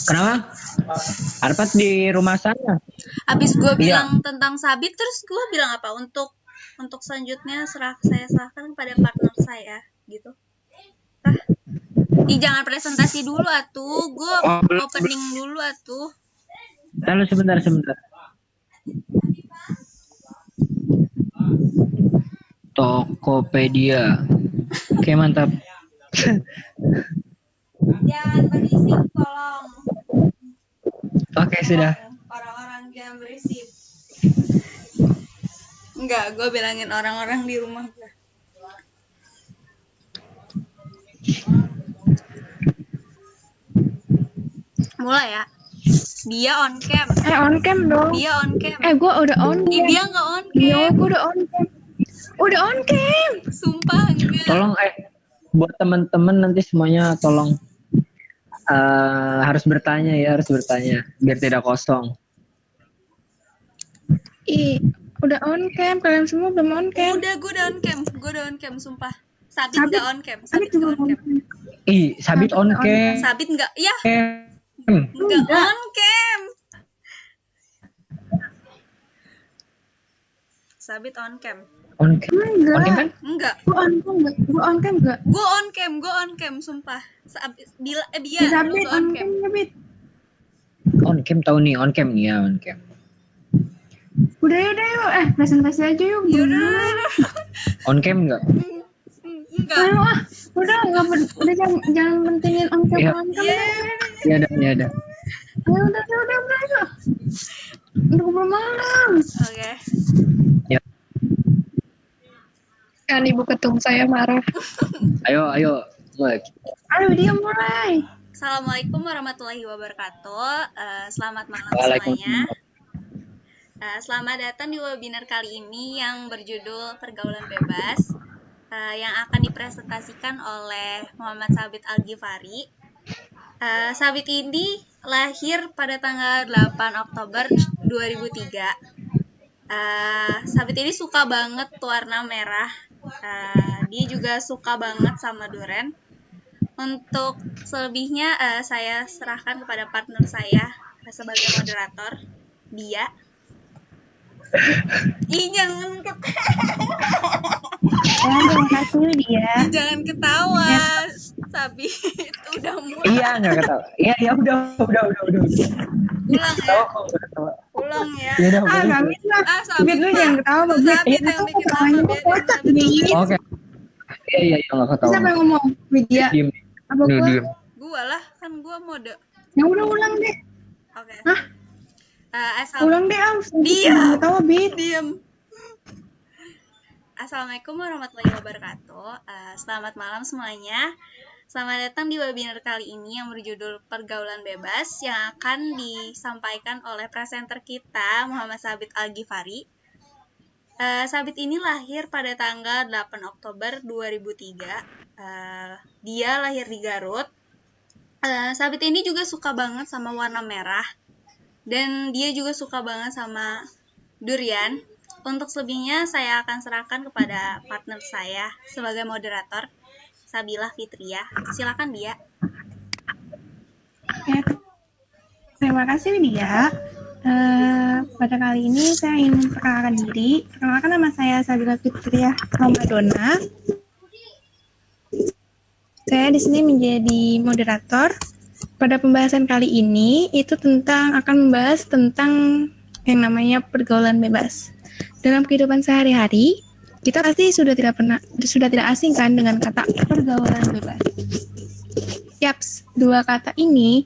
Kenapa? Arpat di rumah saya. Abis gue Iya. bilang tentang Sabit, terus gue bilang apa? Untuk selanjutnya saya serahkan kepada partner saya, gitu. Jangan presentasi dulu atuh, gue opening dulu atuh. Sebentar. Tokopedia. Oke, mantap. Jangan berisik, tolong. Oke, sudah. Orang-orang jangan berisik. Enggak, gue bilangin orang-orang di rumah gue. Mulai ya. Dia on cam. On cam dong. Dia on cam. Gue udah on cam. Dia nggak on cam. Iya, gue udah on cam. Udah on cam. Sumpah enggak. Tolong buat teman-teman nanti semuanya tolong harus bertanya biar tidak kosong. Udah on cam, kalian semua belum on cam. Udah, gue udah on cam, sumpah. Sabit nggak on cam. Sabit juga on cam. Sabit on cam. Sabit nggak, ya. Enggak on cam. Sabit on cam. On cam? Enggak. On cam kan? Enggak. Gue on cam enggak? Gue on cam, sumpah. Dia Sabit on cam, Sabit. On cam tahu nih, on cam nih ya, on cam. Udah yuk. Presentasi aja yuk. Yaudah. On cam enggak? Enggak. Ayo udah jangan pentingin on cam. Iya. Iya. Ya ada. Ayo udah. Udah bermalam. Oke. Ya. Kan ibu ketum saya marah. Ayo. Ayo dia mulai. Assalamualaikum warahmatullahi wabarakatuh. Selamat malam semuanya. Selamat datang di webinar kali ini yang berjudul Pergaulan Bebas, yang akan dipresentasikan oleh Muhammad Sabit Al-Ghifari. Sabit ini lahir pada tanggal 8 Oktober 2003. Sabit ini suka banget warna merah. Dia juga suka banget sama durian. Untuk selebihnya saya serahkan kepada partner saya sebagai moderator, dia. Jangan ketawa. Terima kasih dia. Jangan ketawa, Sabit. Udah mulai. Iya, enggak ketawa. Iya, udah. Ulang ya. Ya udah. Sabit lah. Sabit lu jangan ketawa, Sabit yang bikin lama, biarin. Oke. Iya, enggak ketawa. Siapa yang ngomong? Widya. Diam. Apa gua? Diam. Gua lah, kan gua mode. Ya udah ulang deh. Oke. Hah? Ulang deh, Diam. Ketawa, Bit. Diam. Assalamualaikum warahmatullahi wabarakatuh. Selamat malam semuanya. Selamat datang di webinar kali ini yang berjudul Pergaulan Bebas yang akan disampaikan oleh presenter kita Muhammad Sabit Al-Ghifari. Sabit ini lahir pada tanggal 8 Oktober 2003. Dia lahir di Garut. Sabit ini juga suka banget sama warna merah. Dan dia juga suka banget sama durian. Untuk selebihnya saya akan serahkan kepada partner saya sebagai moderator, Sabila Fitria. Silakan dia. Ya, terima kasih Widya. Pada kali ini saya ingin memperkenalkan diri. Perkenalkan nama saya Sabila Fitria Ramadona. Saya di sini menjadi moderator. Pada pembahasan kali ini akan membahas tentang yang namanya pergaulan bebas. Dalam kehidupan sehari-hari, kita pasti sudah tidak asing kan dengan kata pergaulan bebas. Yaps, dua kata ini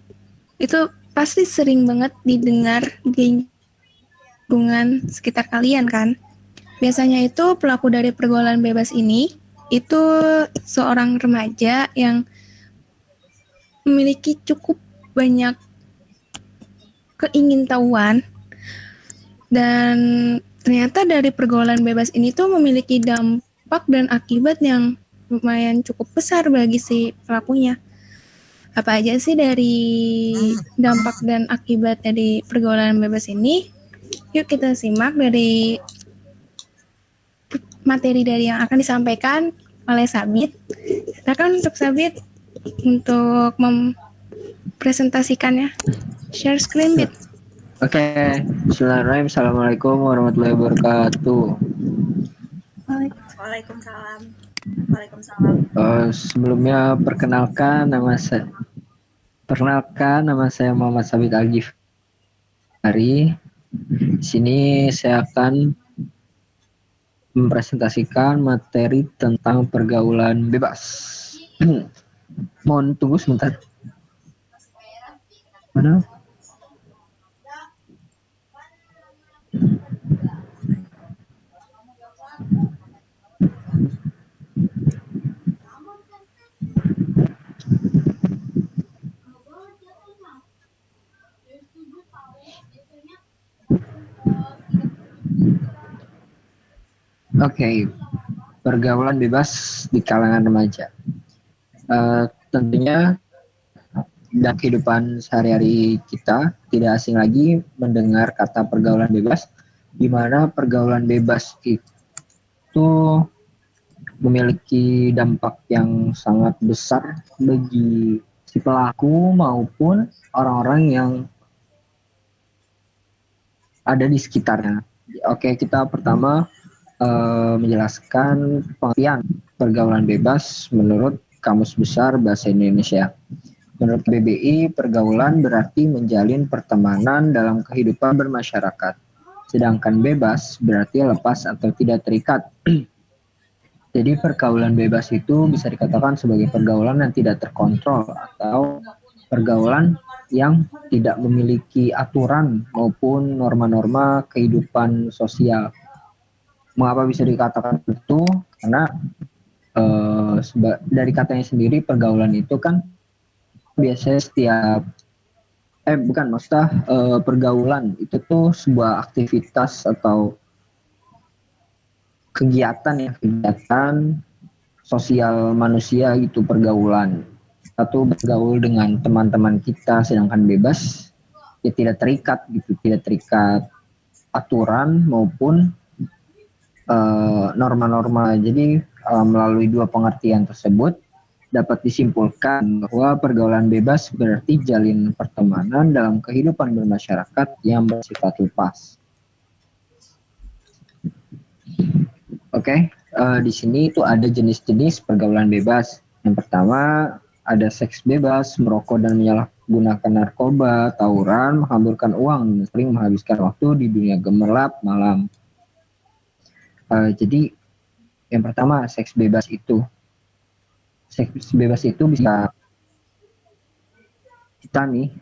itu pasti sering banget didengar di lingkungan sekitar kalian kan. Biasanya itu pelaku dari pergaulan bebas ini itu seorang remaja yang memiliki cukup banyak keingintahuan, dan ternyata dari pergaulan bebas ini tuh memiliki dampak dan akibat yang lumayan cukup besar bagi si pelakunya. Apa aja sih dari dampak dan akibat dari pergaulan bebas ini? Yuk kita simak dari materi dari yang akan disampaikan oleh Sabit. Silakan untuk Sabit untuk mempresentasikannya. Share screen, Bit. Oke, Bismillahirrahmanirrahim. Assalamualaikum warahmatullahi wabarakatuh. Waalaikumsalam. Waalaikumsalam. Sebelumnya perkenalkan nama saya Muhammad Sabit Al-Ghifari. Di sini saya akan mempresentasikan materi tentang pergaulan bebas. Mohon tunggu sebentar. Mana? Oke, pergaulan bebas di kalangan remaja. Tentunya dalam kehidupan sehari-hari kita tidak asing lagi mendengar kata pergaulan bebas, di mana pergaulan bebas itu memiliki dampak yang sangat besar bagi si pelaku maupun orang-orang yang ada di sekitarnya. Oke, kita pertama menjelaskan pengertian pergaulan bebas menurut Kamus Besar Bahasa Indonesia. Menurut KBBI, pergaulan berarti menjalin pertemanan dalam kehidupan bermasyarakat. Sedangkan bebas berarti lepas atau tidak terikat. Jadi pergaulan bebas itu bisa dikatakan sebagai pergaulan yang tidak terkontrol atau pergaulan yang tidak memiliki aturan maupun norma-norma kehidupan sosial. Mengapa bisa dikatakan itu? Karena dari katanya sendiri pergaulan itu kan biasanya pergaulan itu tuh sebuah aktivitas atau kegiatan sosial manusia gitu, pergaulan. Satu bergaul dengan teman-teman kita, sedangkan bebas ya tidak terikat gitu, tidak terikat aturan maupun norma-norma. Jadi melalui dua pengertian tersebut dapat disimpulkan bahwa pergaulan bebas berarti jalin pertemanan dalam kehidupan bermasyarakat yang bersifat lepas. Oke, di sini itu ada jenis-jenis pergaulan bebas. Yang pertama ada seks bebas, merokok dan menyalahgunakan narkoba, tawuran, menghamburkan uang, dan sering menghabiskan waktu di dunia gemerlap malam. Jadi yang pertama seks bebas itu bisa kita nih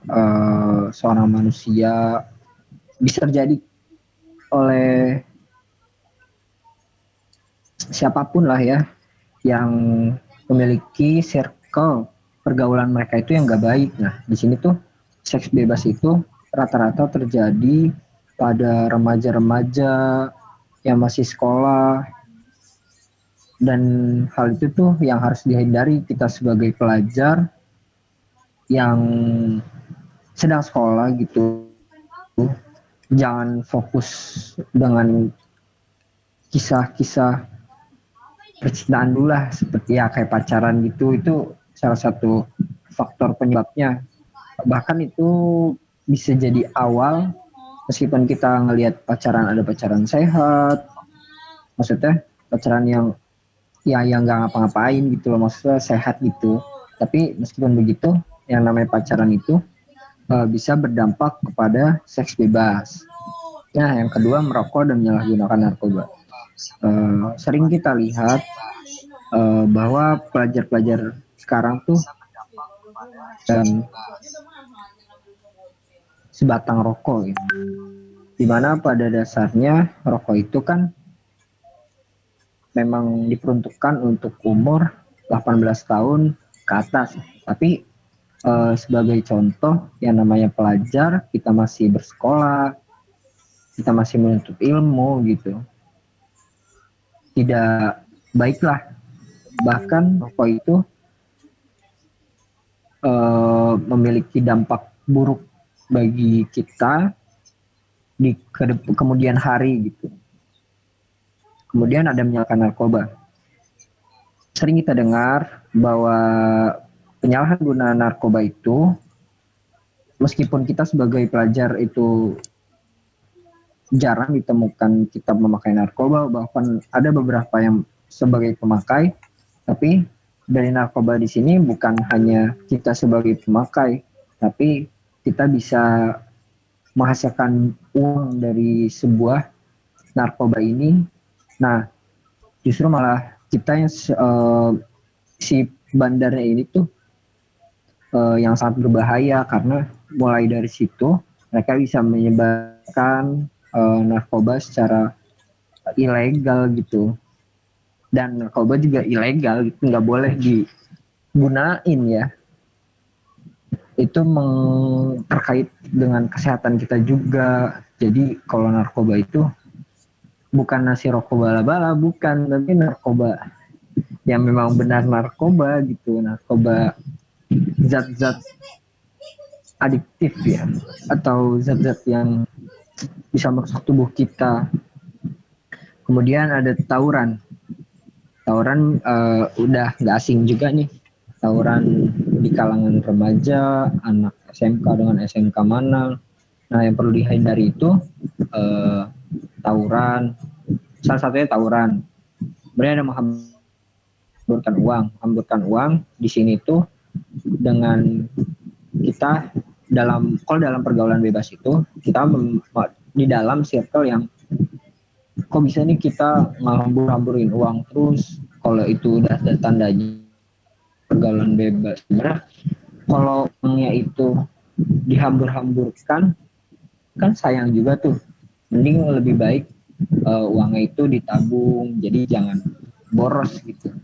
seorang manusia bisa terjadi oleh siapapun lah ya yang memiliki circle pergaulan mereka itu yang gak baik. Nah di sini tuh seks bebas itu rata-rata terjadi pada remaja-remaja yang masih sekolah, dan hal itu tuh yang harus dihindari kita sebagai pelajar yang sedang sekolah gitu. Jangan fokus dengan kisah-kisah percintaan dulu lah, seperti ya kayak pacaran gitu. Itu salah satu faktor penyebabnya. Bahkan itu bisa jadi awal. Meskipun kita ngelihat ada pacaran sehat, maksudnya pacaran yang nggak ngapa-ngapain gitu loh, maksudnya sehat gitu. Tapi meskipun begitu, yang namanya pacaran itu bisa berdampak kepada seks bebas. Nah, yang kedua merokok dan menyalahgunakan narkoba. Sering kita lihat bahwa pelajar-pelajar sekarang tuh dan sebatang rokok gitu. Dimana pada dasarnya rokok itu kan memang diperuntukkan untuk umur 18 tahun ke atas. Tapi sebagai contoh yang namanya pelajar, kita masih bersekolah, kita masih menuntut ilmu gitu. Tidak baiklah. Bahkan rokok itu memiliki dampak buruk bagi kita di kemudian hari gitu. Kemudian ada menyalahkan narkoba. Sering kita dengar bahwa penyalahgunaan narkoba itu, meskipun kita sebagai pelajar itu jarang ditemukan kita memakai narkoba, bahkan ada beberapa yang sebagai pemakai, tapi dari narkoba di sini bukan hanya kita sebagai pemakai, tapi kita bisa menghasilkan uang dari sebuah narkoba ini. Nah, justru malah kita yang si bandarnya ini tuh yang sangat berbahaya, karena mulai dari situ mereka bisa menyebarkan narkoba secara ilegal gitu. Dan narkoba juga ilegal gitu, nggak boleh digunain ya. Itu terkait dengan kesehatan kita juga. Jadi kalau narkoba itu bukan nasi rokok bala-bala, bukan, tapi narkoba yang memang benar narkoba gitu, narkoba zat-zat adiktif ya, atau zat-zat yang bisa merusak tubuh kita. Kemudian ada tawuran. Tawuran udah nggak asing juga nih. Tawuran di kalangan remaja, anak SMK dengan SMK mana. Nah, yang perlu dihindari itu tawuran. Salah satunya tawuran. Sebenarnya ada menghamburkan uang di sini tuh dengan kita dalam pergaulan bebas itu kita di dalam circle yang kok bisa nih kita ngehambur-hamburin uang terus. Kalau itu udah ada tandanya pergaulan bebas. Sebenarnya kalau uangnya itu dihambur-hamburkan kan sayang juga tuh. Mending lebih baik uangnya itu ditabung, jadi jangan boros gitu.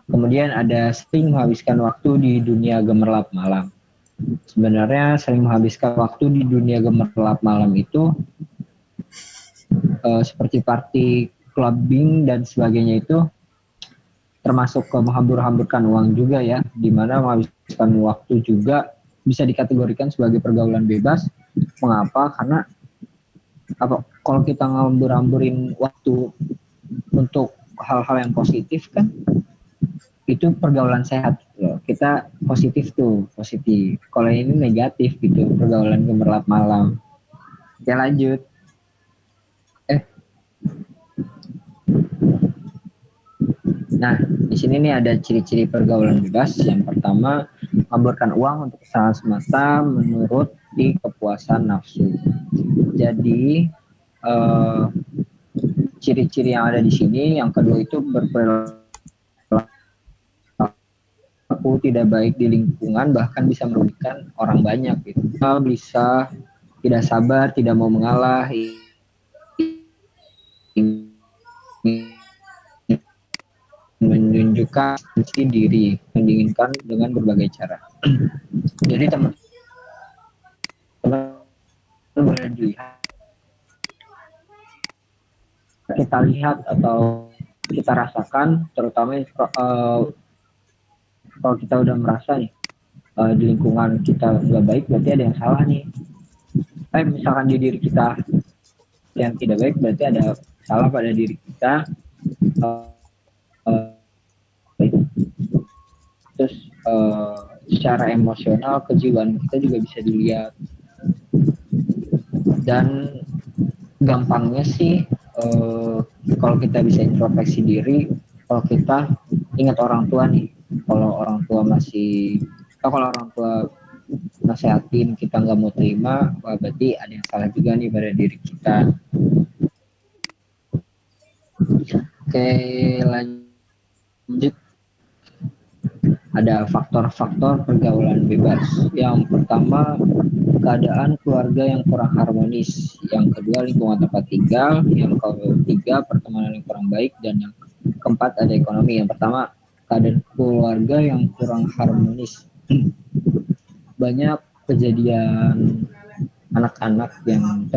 Kemudian ada sering menghabiskan waktu di dunia gemerlap malam. Sebenarnya sering menghabiskan waktu di dunia gemerlap malam itu seperti party, clubbing dan sebagainya itu termasuk ke menghambur-hamburkan uang juga ya, di mana menghabiskan waktu juga bisa dikategorikan sebagai pergaulan bebas. Mengapa? Karena kalau kita ngambur-hamburin waktu untuk hal-hal yang positif kan itu pergaulan sehat loh. Kita positif. Kalau ini negatif gitu, pergaulan gemerlap malam. Ya lanjut. Nah, di sini nih ada ciri-ciri pergaulan bebas. Yang pertama, menghamburkan uang untuk kesenangan semata menurut di kepuasan nafsu. Jadi, ciri-ciri yang ada di sini, yang kedua itu berperilaku tidak baik di lingkungan, bahkan bisa merugikan orang banyak. Gitu. Bisa tidak sabar, tidak mau mengalah, menunjukkan diri, mendinginkan dengan berbagai cara. Jadi teman-teman boleh dilihat, kita lihat atau kita rasakan, terutama kalau kita udah merasa nih di lingkungan kita nggak baik, berarti ada yang salah nih. Misalkan di diri kita yang tidak baik, berarti ada salah pada diri kita. Terus secara emosional, kejiwaan kita juga bisa dilihat. Dan gampangnya sih kalau kita bisa introspeksi diri, kalau kita ingat orang tua nih, kalau orang tua nasehatin kita nggak mau terima, berarti ada yang salah juga nih pada diri kita. Oke, lanjut. Ada faktor-faktor pergaulan bebas. Yang pertama, keadaan keluarga yang kurang harmonis. Yang kedua, lingkungan tempat tinggal. Yang ketiga, pertemanan yang kurang baik. Dan yang keempat, ada ekonomi. Yang pertama, keadaan keluarga yang kurang harmonis. Banyak kejadian anak-anak yang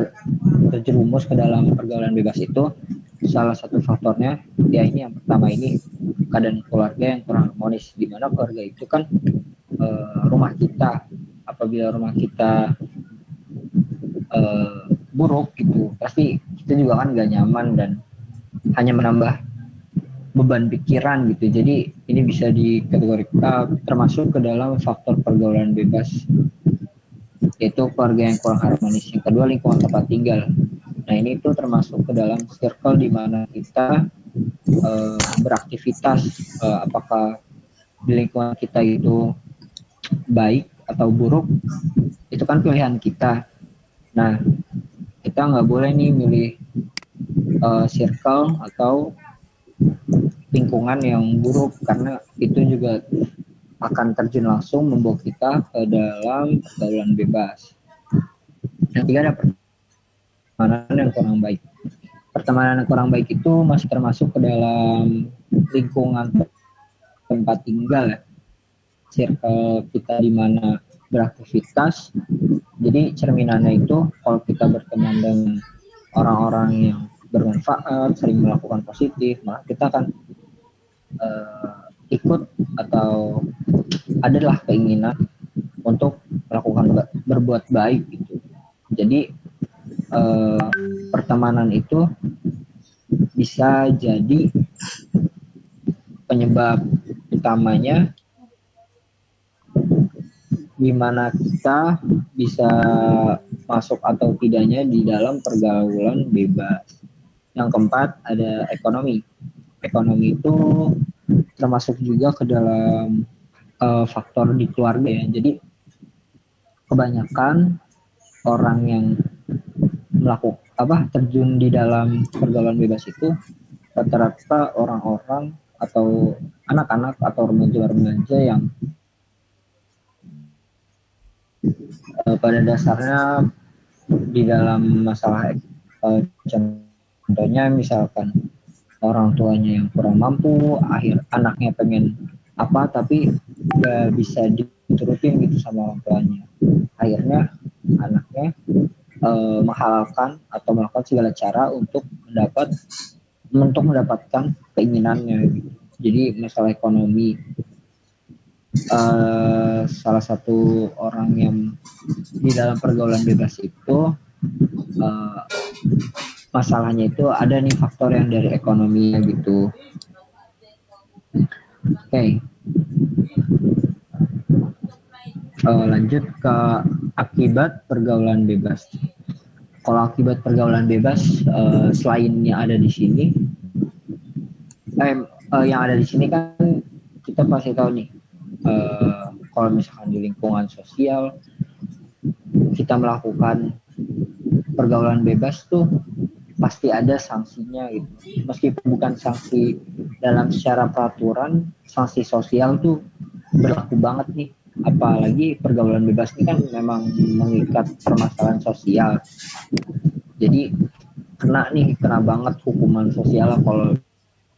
terjerumus ke dalam pergaulan bebas itu. Salah satu faktornya ya ini, yang pertama ini keadaan keluarga yang kurang harmonis, di mana keluarga itu kan rumah kita. Apabila rumah kita buruk gitu, pasti kita juga kan gak nyaman dan hanya menambah beban pikiran gitu. Jadi ini bisa dikategorikan termasuk ke dalam faktor pergaulan bebas, yaitu keluarga yang kurang harmonis. Yang kedua, lingkungan tempat tinggal. Nah ini tuh termasuk ke dalam circle di mana kita beraktivitas, apakah di lingkungan kita itu baik atau buruk, itu kan pilihan kita. Nah kita nggak boleh nih milih circle atau lingkungan yang buruk, karena itu juga akan terjun langsung membawa kita ke dalam pergaulan bebas. Yang ketiga ada pertemanan yang kurang baik. Pertemanan yang kurang baik itu masih termasuk ke dalam lingkungan tempat tinggal ya, circle kita di mana beraktivitas. Jadi cerminannya itu kalau kita berteman dengan orang-orang yang bermanfaat, sering melakukan positif, maka kita akan ikut atau adalah keinginan untuk melakukan berbuat baik gitu. Jadi pertemanan itu bisa jadi penyebab utamanya gimana kita bisa masuk atau tidaknya di dalam pergaulan bebas. Yang keempat ada ekonomi. Ekonomi itu termasuk juga ke dalam faktor di keluarga ya. Jadi kebanyakan orang yang terjun di dalam pergaulan bebas itu rata-rata orang-orang atau anak-anak atau remaja-remaja yang pada dasarnya di dalam masalah contohnya misalkan orang tuanya yang kurang mampu, anaknya pengen apa tapi gak bisa diturutin gitu sama orang tuanya, akhirnya anaknya menghalalkan atau melakukan segala cara untuk mendapatkan keinginannya gitu. Jadi masalah ekonomi, salah satu orang yang di dalam pergaulan bebas itu masalahnya itu ada nih faktor yang dari ekonominya gitu. Oke. Lanjut ke akibat pergaulan bebas. Kalau akibat pergaulan bebas selain yang ada di sini, yang ada di sini kan kita pasti tahu nih, kalau misalkan di lingkungan sosial kita melakukan pergaulan bebas tuh pasti ada sanksinya gitu. Meskipun bukan sanksi dalam secara peraturan, sanksi sosial tuh berlaku banget nih. Apalagi pergaulan bebas ini kan memang mengikat permasalahan sosial. Jadi kena banget hukuman sosial kalau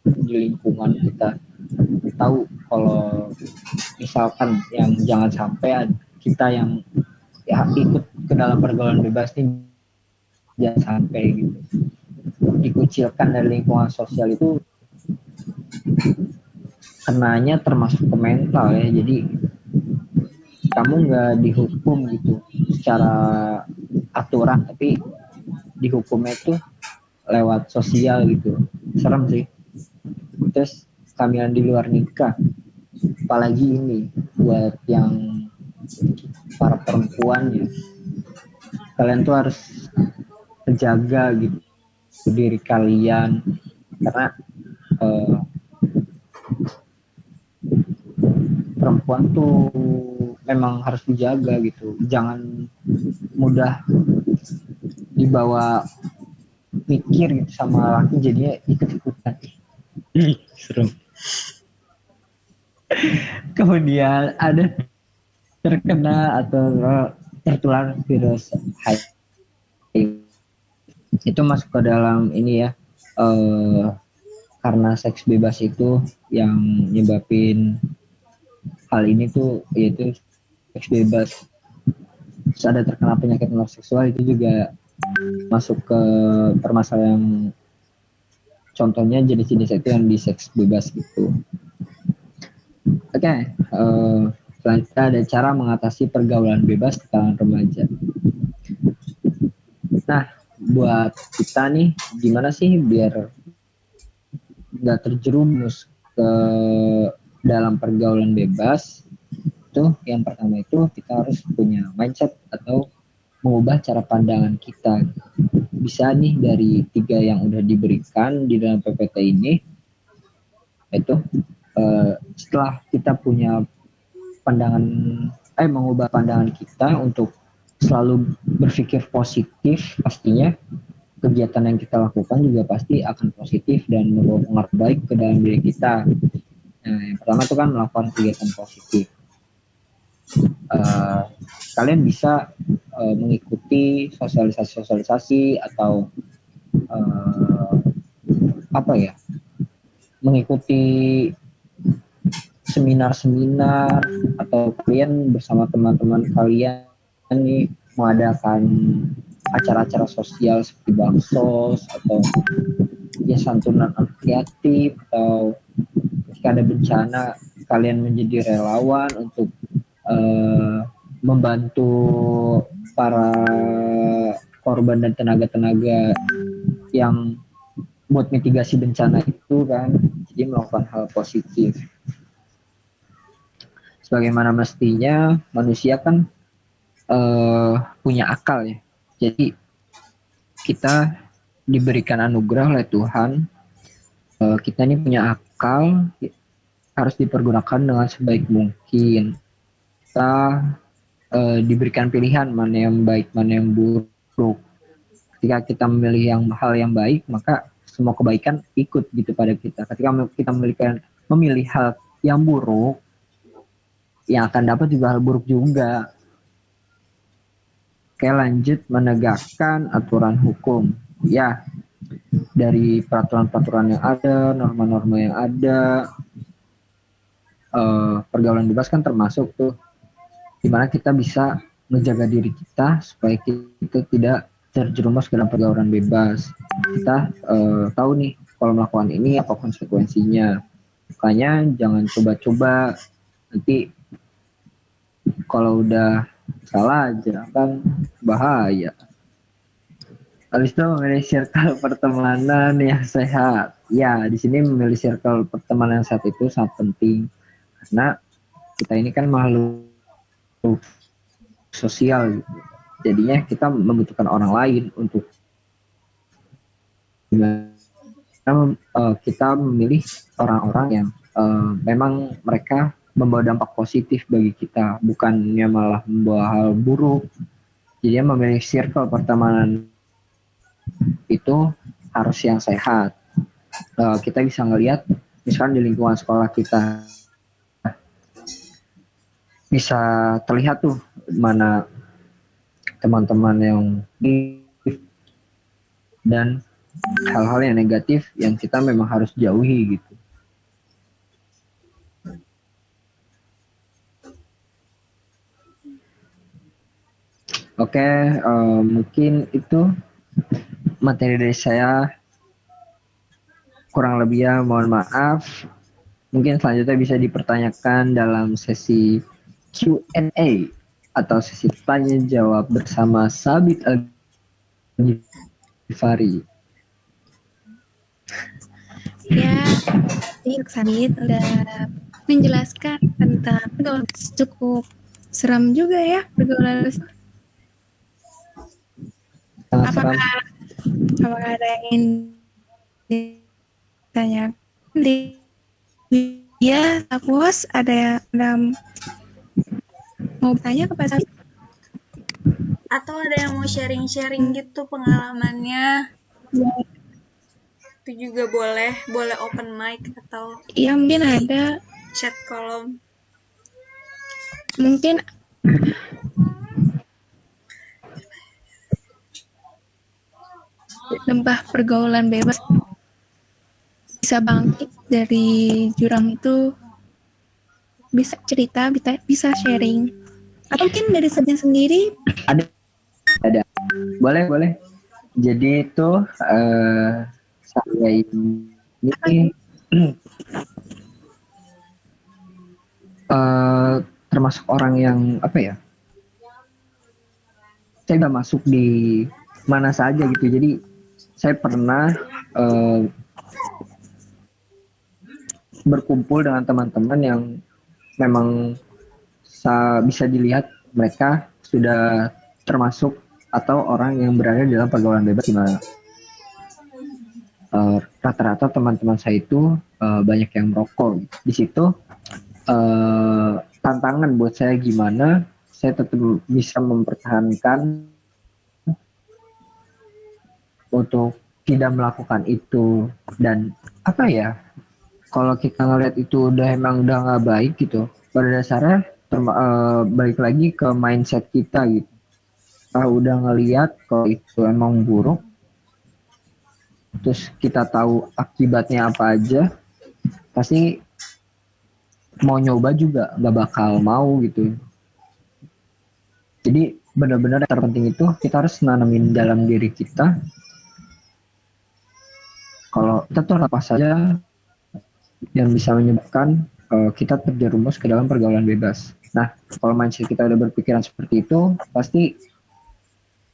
di lingkungan kita tahu. Kalau misalkan yang jangan sampai kita yang ikut ke dalam pergaulan bebas ini jangan sampai gitu dikucilkan dari lingkungan sosial, itu kenanya termasuk ke mental ya. Jadi kamu nggak dihukum gitu secara aturan, tapi dihukumnya itu lewat sosial gitu. Serem sih. Terus kehamilan di luar nikah, apalagi ini buat yang para perempuan ya, kalian tuh harus jaga gitu diri kalian, karena perempuan tuh memang harus dijaga gitu, jangan mudah dibawa mikir gitu sama laki jadinya ikut-ikutan. Serem. Kemudian ada terkena atau tertular virus HIV, itu masuk ke dalam ini ya, karena seks bebas itu yang nyebabin hal ini tuh, yaitu seks bebas. Terus ada terkena penyakit menular seksual, itu juga masuk ke permasalahan, contohnya jenis-jenis itu yang di seks bebas gitu. Oke, selanjutnya ada cara mengatasi pergaulan bebas di kalangan remaja. Nah, buat kita nih, gimana sih biar nggak terjerumus ke dalam pergaulan bebas, itu yang pertama itu kita harus punya mindset atau mengubah cara pandangan kita. Bisa nih dari 3 yang udah diberikan di dalam PPT ini, itu setelah kita punya pandangan, mengubah pandangan kita untuk selalu berpikir positif, pastinya kegiatan yang kita lakukan juga pasti akan positif dan membawa pengaruh baik ke dalam diri kita. Nah, yang pertama itu kan melakukan kegiatan positif. Kalian bisa mengikuti sosialisasi atau mengikuti seminar-seminar, atau kalian bersama teman-teman kalian nih mengadakan acara-acara sosial seperti baksos atau ya santunan kreatif, atau ketika ada bencana kalian menjadi relawan untuk membantu para korban dan tenaga-tenaga yang buat mitigasi bencana itu kan. Jadi melakukan hal positif. Sebagaimana mestinya manusia kan punya akal ya. Jadi kita diberikan anugerah oleh Tuhan. Kita ini punya akal, harus dipergunakan dengan sebaik mungkin. Kita diberikan pilihan mana yang baik, mana yang buruk. Ketika kita memilih hal yang baik, maka semua kebaikan ikut gitu pada kita. Ketika kita memilih hal yang buruk, yang akan dapat juga hal buruk juga. Oke, lanjut, menegakkan aturan hukum. Ya, dari peraturan-peraturan yang ada, norma-norma yang ada, pergaulan bebas kan termasuk tuh, dimana kita bisa menjaga diri kita supaya kita tidak terjerumus ke dalam pergaulan bebas. Kita tahu nih kalau melakukan ini apa konsekuensinya. Makanya jangan coba-coba, nanti kalau udah salah aja kan bahaya. Habis itu memilih circle pertemanan yang sehat. Ya, di sini memilih circle pertemanan yang sehat itu sangat penting, karena kita ini kan makhluk sosial gitu. Jadinya kita membutuhkan orang lain untuk kita memilih orang-orang yang memang mereka membawa dampak positif bagi kita, bukannya malah membawa hal buruk. Jadi memilih circle pertemanan itu harus yang sehat. Kita bisa ngelihat misalkan di lingkungan sekolah kita bisa terlihat tuh mana teman-teman yang dan hal-hal yang negatif yang kita memang harus jauhi gitu. Oke, mungkin itu materi dari saya. Kurang lebihnya mohon maaf. Mungkin selanjutnya bisa dipertanyakan dalam sesi Q&A atau sesi tanya jawab bersama Sabit Al-Ghifari. Ya, Sabit udah menjelaskan tentang pergaulan cukup seram juga ya pergaulan. Apakah ada yang ingin ditanya? Ya, Bos, ada mau bertanya kepada saya? Atau ada yang mau sharing-sharing gitu pengalamannya? Ya. Itu juga boleh open mic atau ya mungkin ada chat kolom. Mungkin lembah pergaulan bebas bisa bangkit dari jurang itu, bisa cerita, bisa sharing, atau mungkin dari Sabin sendiri. Ada boleh jadi itu saya ini termasuk orang yang saya udah masuk di mana saja gitu. Jadi saya pernah berkumpul dengan teman-teman yang memang bisa dilihat mereka sudah termasuk atau orang yang berada dalam pergaulan bebas, di mana rata-rata teman-teman saya itu banyak yang merokok. Di situ tantangan buat saya gimana saya tetap bisa mempertahankan untuk tidak melakukan itu. Dan apa ya, kalau kita ngeliat itu emang udah nggak baik gitu, pada dasarnya balik lagi ke mindset kita gitu. Kalau udah ngeliat kalau itu emang buruk, terus kita tahu akibatnya apa aja, pasti mau nyoba juga nggak bakal mau gitu. Jadi benar-benar yang terpenting itu kita harus nanamin dalam diri kita kalau kita tuh apa saja yang bisa menyebabkan kita terjerumus ke dalam pergaulan bebas. Nah, kalau mindset kita udah berpikiran seperti itu, pasti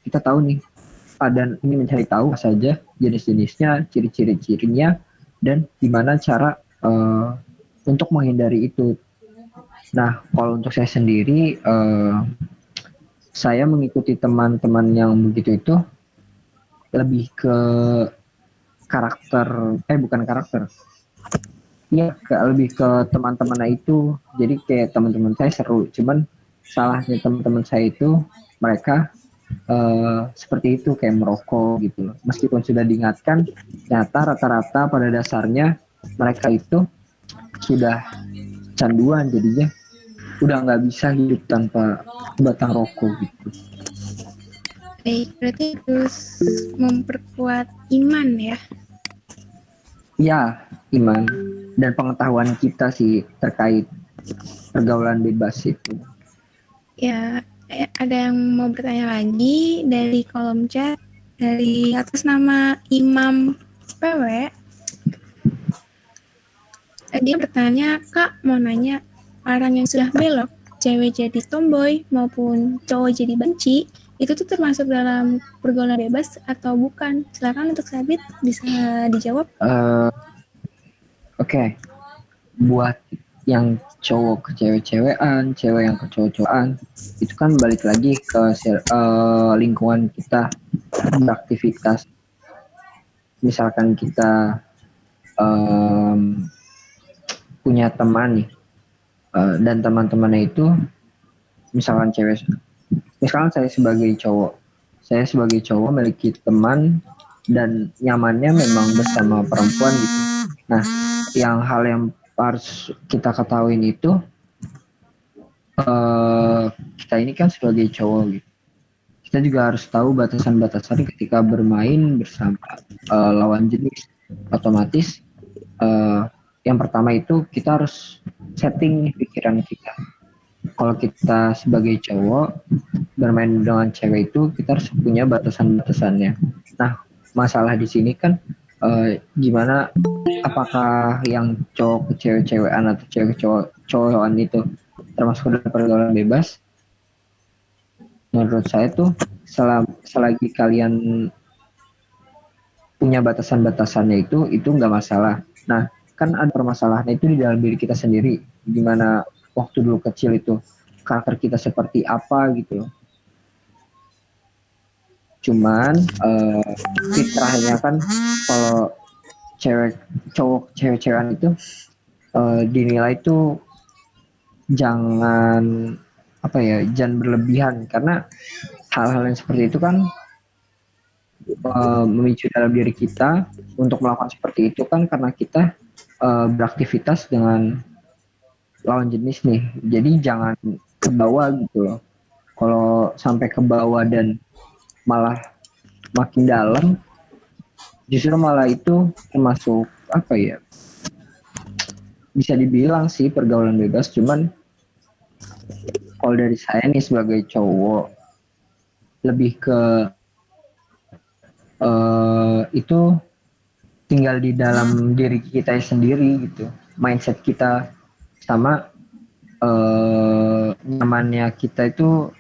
kita tahu nih, dan ini mencari tahu apa saja jenis-jenisnya, ciri-cirinya, dan gimana cara untuk menghindari itu. Nah, kalau untuk saya sendiri, saya mengikuti teman-teman yang begitu itu lebih ke bukan karakter. Iya, lebih ke teman-teman itu. Jadi kayak teman-teman saya seru, cuman salahnya teman-teman saya itu mereka seperti itu, kayak merokok gitu. Meskipun sudah diingatkan, ternyata rata-rata pada dasarnya mereka itu sudah canduan, jadinya udah nggak bisa hidup tanpa batang rokok gitu. Baik, berarti harus memperkuat iman ya. Ya, iman dan pengetahuan kita sih terkait pergaulan bebas itu. Ya, ada yang mau bertanya lagi dari kolom chat dari atas nama Imam PW. Dia bertanya, Kak mau nanya, orang yang sudah belok, cewek jadi tomboy maupun cowok jadi benci, itu tuh termasuk dalam pergaulan bebas atau bukan? Silakan untuk Sabit bisa dijawab. Oke. Buat yang cowok ke cewek-cewekan, cewek yang ke cowok-cowokan, itu kan balik lagi ke lingkungan kita beraktivitas. Misalkan kita punya teman nih, dan teman-temannya itu misalkan cewek. Misalkan saya sebagai cowok memiliki teman dan nyamannya memang bersama perempuan gitu. Nah, hal yang harus kita ketahuin itu kita ini kan sebagai cowok gitu. Kita juga harus tahu batasan-batasan ketika bermain bersama lawan jenis. Otomatis yang pertama itu kita harus setting pikiran kita. Kalau kita sebagai cowok bermain dengan cewek itu kita harus punya batasan-batasannya. Nah, masalah di sini kan gimana, apakah yang cowok ke cewek-cewekan atau cewek ke cowok-cowokan itu termasuk dalam pergaulan bebas? Menurut saya tuh selagi kalian punya batasan-batasannya itu nggak masalah. Nah, kan ada permasalahannya itu di dalam diri kita sendiri. Gimana waktu dulu kecil itu karakter kita seperti apa gitu. Cuman fitrahnya kan kalau cewek-cewekan itu dinilai itu jangan berlebihan, karena hal-hal yang seperti itu kan memicu dalam diri kita untuk melakukan seperti itu kan karena kita beraktivitas dengan lawan jenis nih. Jadi jangan ke bawah gitu loh. Kalau sampai ke bawah dan malah makin dalam, justru malah itu termasuk bisa dibilang sih pergaulan bebas. Cuman kalau dari saya nih sebagai cowok lebih ke itu tinggal di dalam diri kita sendiri gitu, mindset kita sama nyamannya kita itu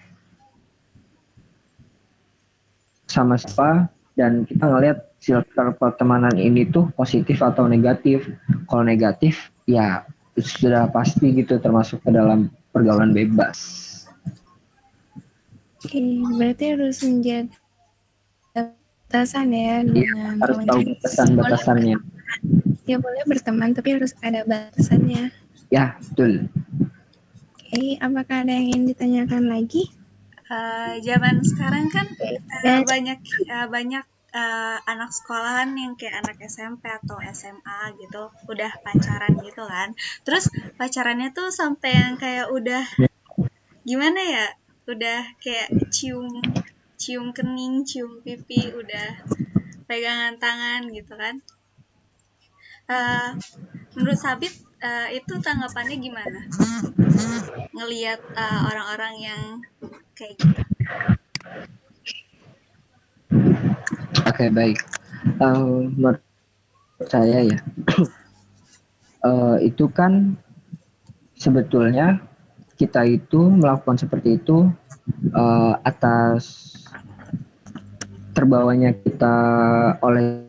sama siapa, dan kita ngelihat circle pertemanan ini tuh positif atau negatif. Kalau negatif ya sudah pasti gitu termasuk ke dalam pergaulan bebas. Oke, berarti harus menjaga batasan ya Iya, dengan harus kawan tahu jenis. batasan-batasannya. Ya boleh berteman, tapi harus ada batasannya. Ya, betul. Oke, apakah ada yang ingin ditanyakan lagi? Zaman sekarang kan Dan banyak anak sekolahan yang kayak anak SMP atau SMA gitu udah pacaran gitu kan. Terus pacarannya tuh sampai yang kayak udah gimana ya? Udah kayak cium kening, cium pipi, udah pegangan tangan gitu kan. Menurut Sabit itu tanggapannya gimana? Ngelihat orang-orang yang kayak gitu. Oke, baik. Menurut saya ya, itu kan sebetulnya kita itu melakukan seperti itu atas terbawanya kita oleh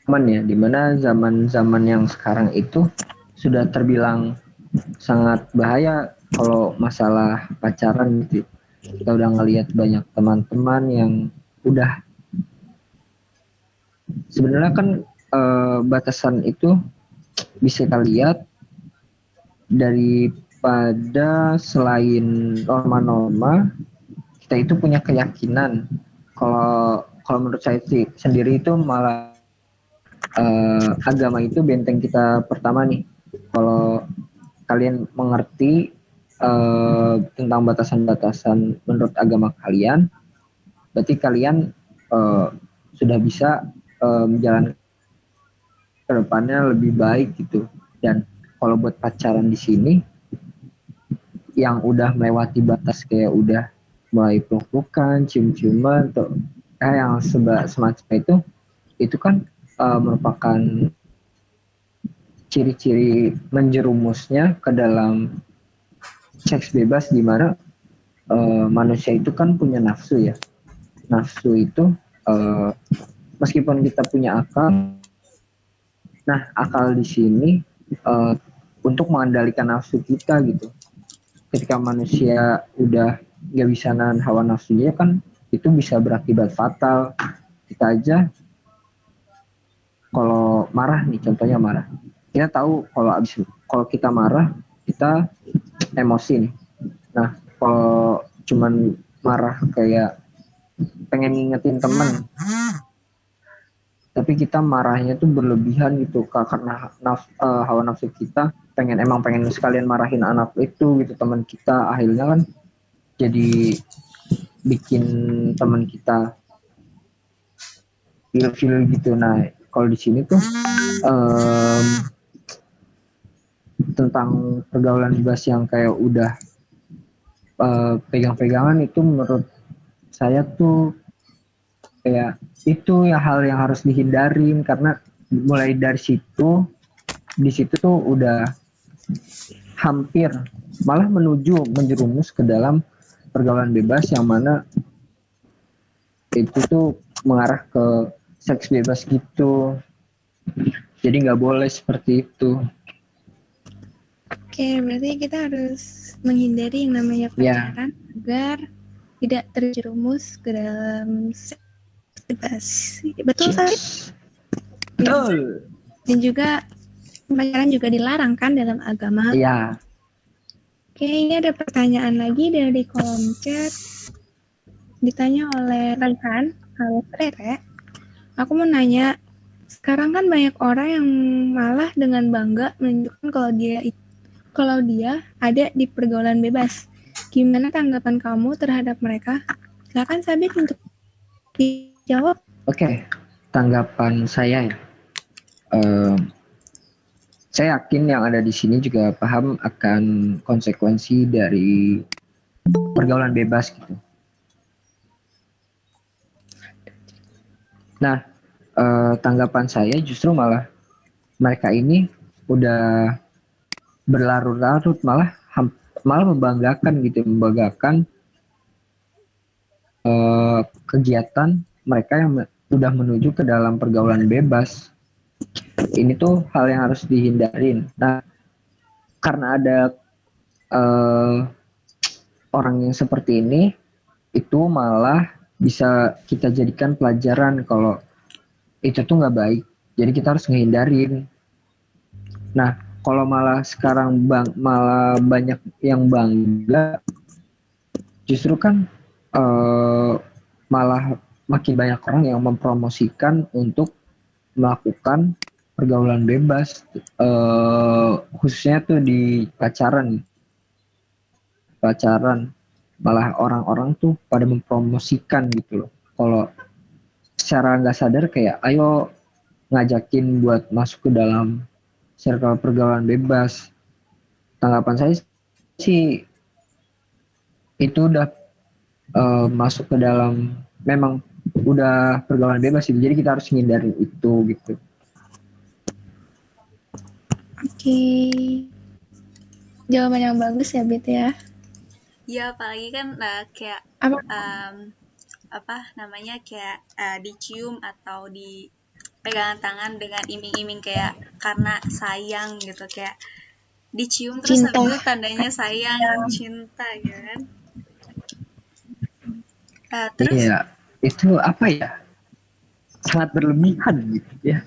teman ya, dimana zaman-zaman yang sekarang itu sudah terbilang sangat bahaya kalau masalah pacaran gitu. Kita udah ngelihat banyak teman-teman yang udah sebenarnya kan batasan itu bisa kita lihat daripada selain norma-norma, kita itu punya keyakinan. Kalau menurut saya sih sendiri itu malah agama itu benteng kita pertama nih. Kalau kalian mengerti tentang batasan-batasan menurut agama kalian, berarti kalian sudah bisa menjalankan ke depannya lebih baik gitu. Dan kalau buat pacaran di sini yang udah melewati batas kayak udah mulai peluk-pelukan, cium-ciuman atau yang semacam itu kan merupakan ciri-ciri menjerumusnya ke dalam seks bebas, di mana manusia itu kan punya nafsu ya. Nafsu itu meskipun kita punya akal, nah akal di sini untuk mengendalikan nafsu kita gitu. Ketika manusia udah nggak bisa nahan hawa nafsunya kan itu bisa berakibat fatal. Kita aja kalau marah nih, contohnya marah, kita tahu kalau kita marah kita emosi nih. Nah kalau cuman marah kayak pengen ngingetin temen, tapi kita marahnya tuh berlebihan gitu karena hawa nafsu kita pengen sekalian marahin anak itu gitu, teman kita, akhirnya kan jadi bikin teman kita feel gitu. Nah kalau di sini tuh tentang pergaulan bebas yang kayak udah pegang-pegangan, itu menurut saya tuh kayak itu ya hal yang harus dihindarin, karena mulai dari situ di situ tuh udah hampir malah menjerumus ke dalam pergaulan bebas yang mana itu tuh mengarah ke seks bebas gitu. Jadi nggak boleh seperti itu. Oke, berarti kita harus menghindari yang namanya pacaran agar tidak terjerumus ke dalam seks bebas. Betul, Sari? Betul. Dan juga pacaran juga dilarang kan dalam agama. Iya. Oke, ini ada pertanyaan lagi dari kolom chat. Ditanya oleh Rehan. Halo Rere, aku mau nanya, sekarang kan banyak orang yang malah dengan bangga menunjukkan kalau dia ada di pergaulan bebas. Gimana tanggapan kamu terhadap mereka? Silakan Sabit untuk dijawab. Oke, tanggapan saya ya. Saya yakin yang ada di sini juga paham akan konsekuensi dari pergaulan bebas gitu. Nah, tanggapan saya justru malah mereka ini udah berlarut-larut, malah membanggakan gitu, kegiatan mereka yang udah menuju ke dalam pergaulan bebas. Ini tuh hal yang harus dihindarin. Nah, karena ada eh, orang yang seperti ini, itu malah bisa kita jadikan pelajaran kalau itu tuh nggak baik. Jadi kita harus ngehindarin. Nah, kalau malah sekarang malah banyak yang bangga, justru kan malah makin banyak orang yang mempromosikan untuk melakukan pergaulan bebas, khususnya tuh di pacaran, malah orang-orang tuh pada mempromosikan gitu loh. Kalau secara nggak sadar kayak ayo ngajakin buat masuk ke dalam circle pergaulan bebas. Tanggapan saya sih itu udah masuk ke dalam, memang udah pergaulan bebas gitu. Jadi kita harus hindarin itu gitu. Oke. Jawaban yang bagus ya, Bet ya. Ya, apalagi kan kayak Apa? apa namanya kayak dicium atau dipegangan tangan dengan iming-iming kayak karena sayang gitu, kayak dicium terus Cinta. habis itu tandanya sayang, cinta gitu kan. Terus Iya, itu apa ya? Sangat berlebihan gitu ya.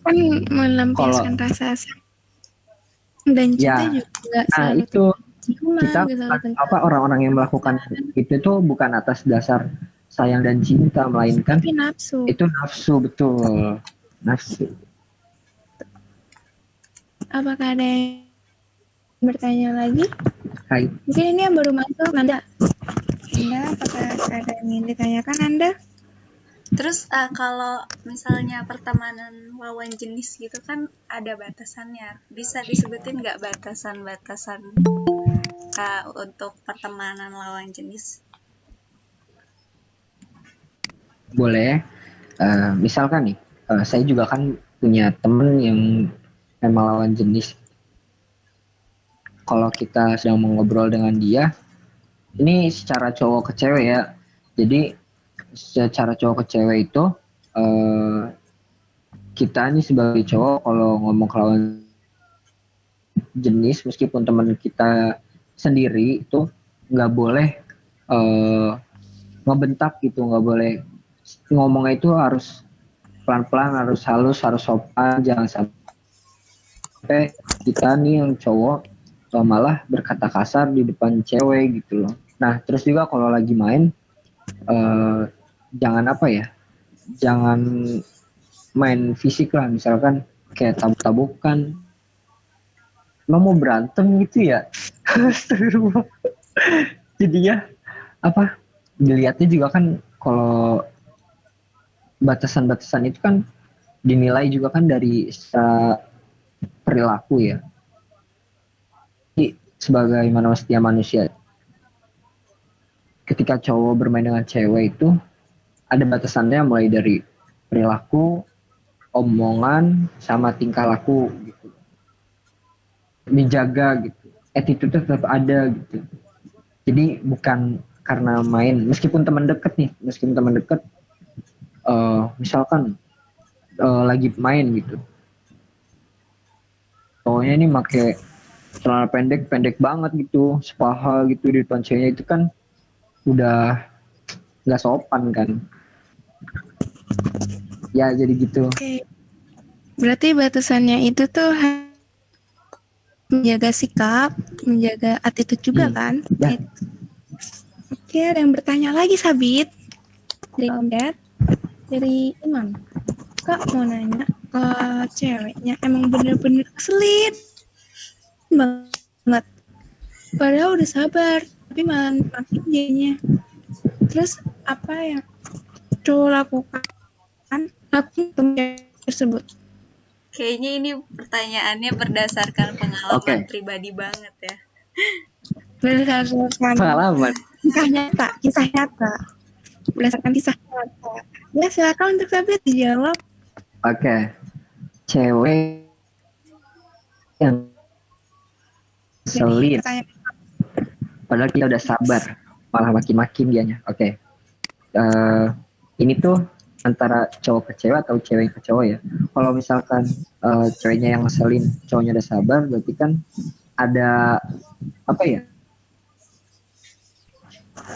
Kan melampiaskan rasa sayang dan cinta Ya, juga nah selalu itu ciuman, kita nggak selalu tentang apa orang-orang yang melakukan itu tuh bukan atas dasar sayang dan cinta, melainkan tapi nafsu. itu nafsu, betul, nafsu. Apakah ada yang bertanya lagi? Hai. Mungkin ini yang baru masuk, Nanda. Anda, apakah ada yang ingin ditanyakan Anda? Terus kalau misalnya pertemanan lawan jenis gitu kan ada batasannya. Bisa disebutin nggak batasan-batasan untuk pertemanan lawan jenis? Boleh. Misalkan nih, saya juga kan punya temen yang memang lawan jenis. Kalau kita sedang mengobrol dengan dia, ini secara cowok ke cewek ya. Jadi secara cowok ke cewek itu kita nih sebagai cowok kalau ngomong ke lawan jenis, meskipun teman kita sendiri itu nggak boleh ngebentak gitu, nggak boleh ngomongnya itu harus pelan-pelan, harus halus, harus sopan, jangan sampai kita nih yang cowok malah berkata kasar di depan cewek gitu loh. Nah terus juga kalau lagi main jangan apa ya, jangan main fisik lah, misalkan kayak tabuk-tabukan. Lo mau berantem gitu ya? Astagfirullah. Jadinya apa? Dilihatnya juga kan kalau batasan-batasan itu kan dinilai juga kan dari secara perilaku ya. Jadi sebagaimana setiap manusia, ketika cowok bermain dengan cewek itu ada batasannya, mulai dari perilaku, omongan, sama tingkah laku gitu. Dijaga gitu, attitude tetap ada gitu. Jadi bukan karena main, meskipun teman deket, misalkan lagi main gitu, cowoknya ini pakai celana pendek banget gitu, sepaha gitu di depan ceweknya, itu kan udah nggak sopan kan ya, jadi gitu. Oke. Berarti batasannya itu tuh menjaga sikap, menjaga attitude juga kan? Ya. Oke, ada yang bertanya lagi, Sabit. Dari Om Ded, dari Imam. Kak mau nanya, ceweknya emang bener-bener keselin banget. Padahal udah sabar, tapi malah makin dianya. Terus apa yang cowok lakukan tersebut? Kayaknya ini pertanyaannya berdasarkan pengalaman pribadi banget ya. Berdasarkan pengalaman, kisah nyata. Berdasarkan kisah nyata. Ya silakan untuk Sabit dijawab. Oke. Cewek yang selin, padahal kita udah sabar, malah makin dianya. Oke. Ini tuh antara cowok ke cewek atau cewek ke cowok ya. Kalau misalkan ceweknya yang ngeselin, cowoknya udah sabar, berarti kan ada apa ya?